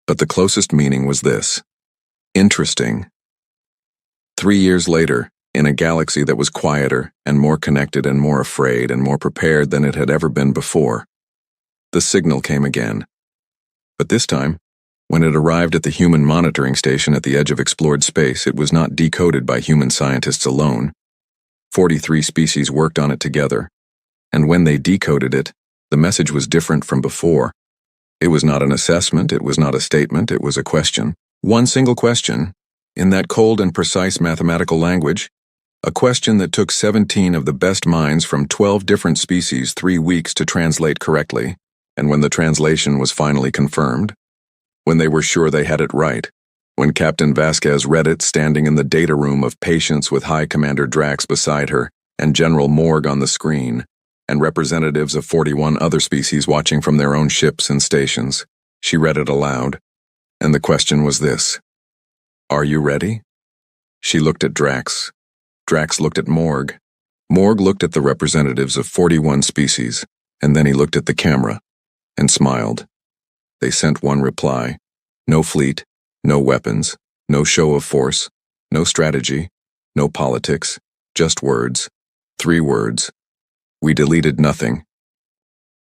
but the closest meaning was this: interesting. 3 years later, in a galaxy that was quieter and more connected and more afraid and more prepared than it had ever been before, the signal came again. But this time, when it arrived at the human monitoring station at the edge of explored space, it was not decoded by human scientists alone. 43 species worked on it together, and when they decoded it, the message was different from before. It was not an assessment, it was not a statement, it was a question. One single question, in that cold and precise mathematical language, a question that took 17 of the best minds from 12 different species 3 weeks to translate correctly, and when the translation was finally confirmed, when they were sure they had it right, when Captain Vasquez read it standing in the data room of Patience with High Commander Drax beside her and General Morgue on the screen, and representatives of 41 other species watching from their own ships and stations, she read it aloud, and the question was this: "Are you ready?" She looked at Drax. Drax looked at Morgue. Morgue looked at the representatives of 41 species, and then he looked at the camera and smiled. They sent one reply: no fleet, no weapons, no show of force, no strategy, no politics, just words. 3 words. We deleted nothing.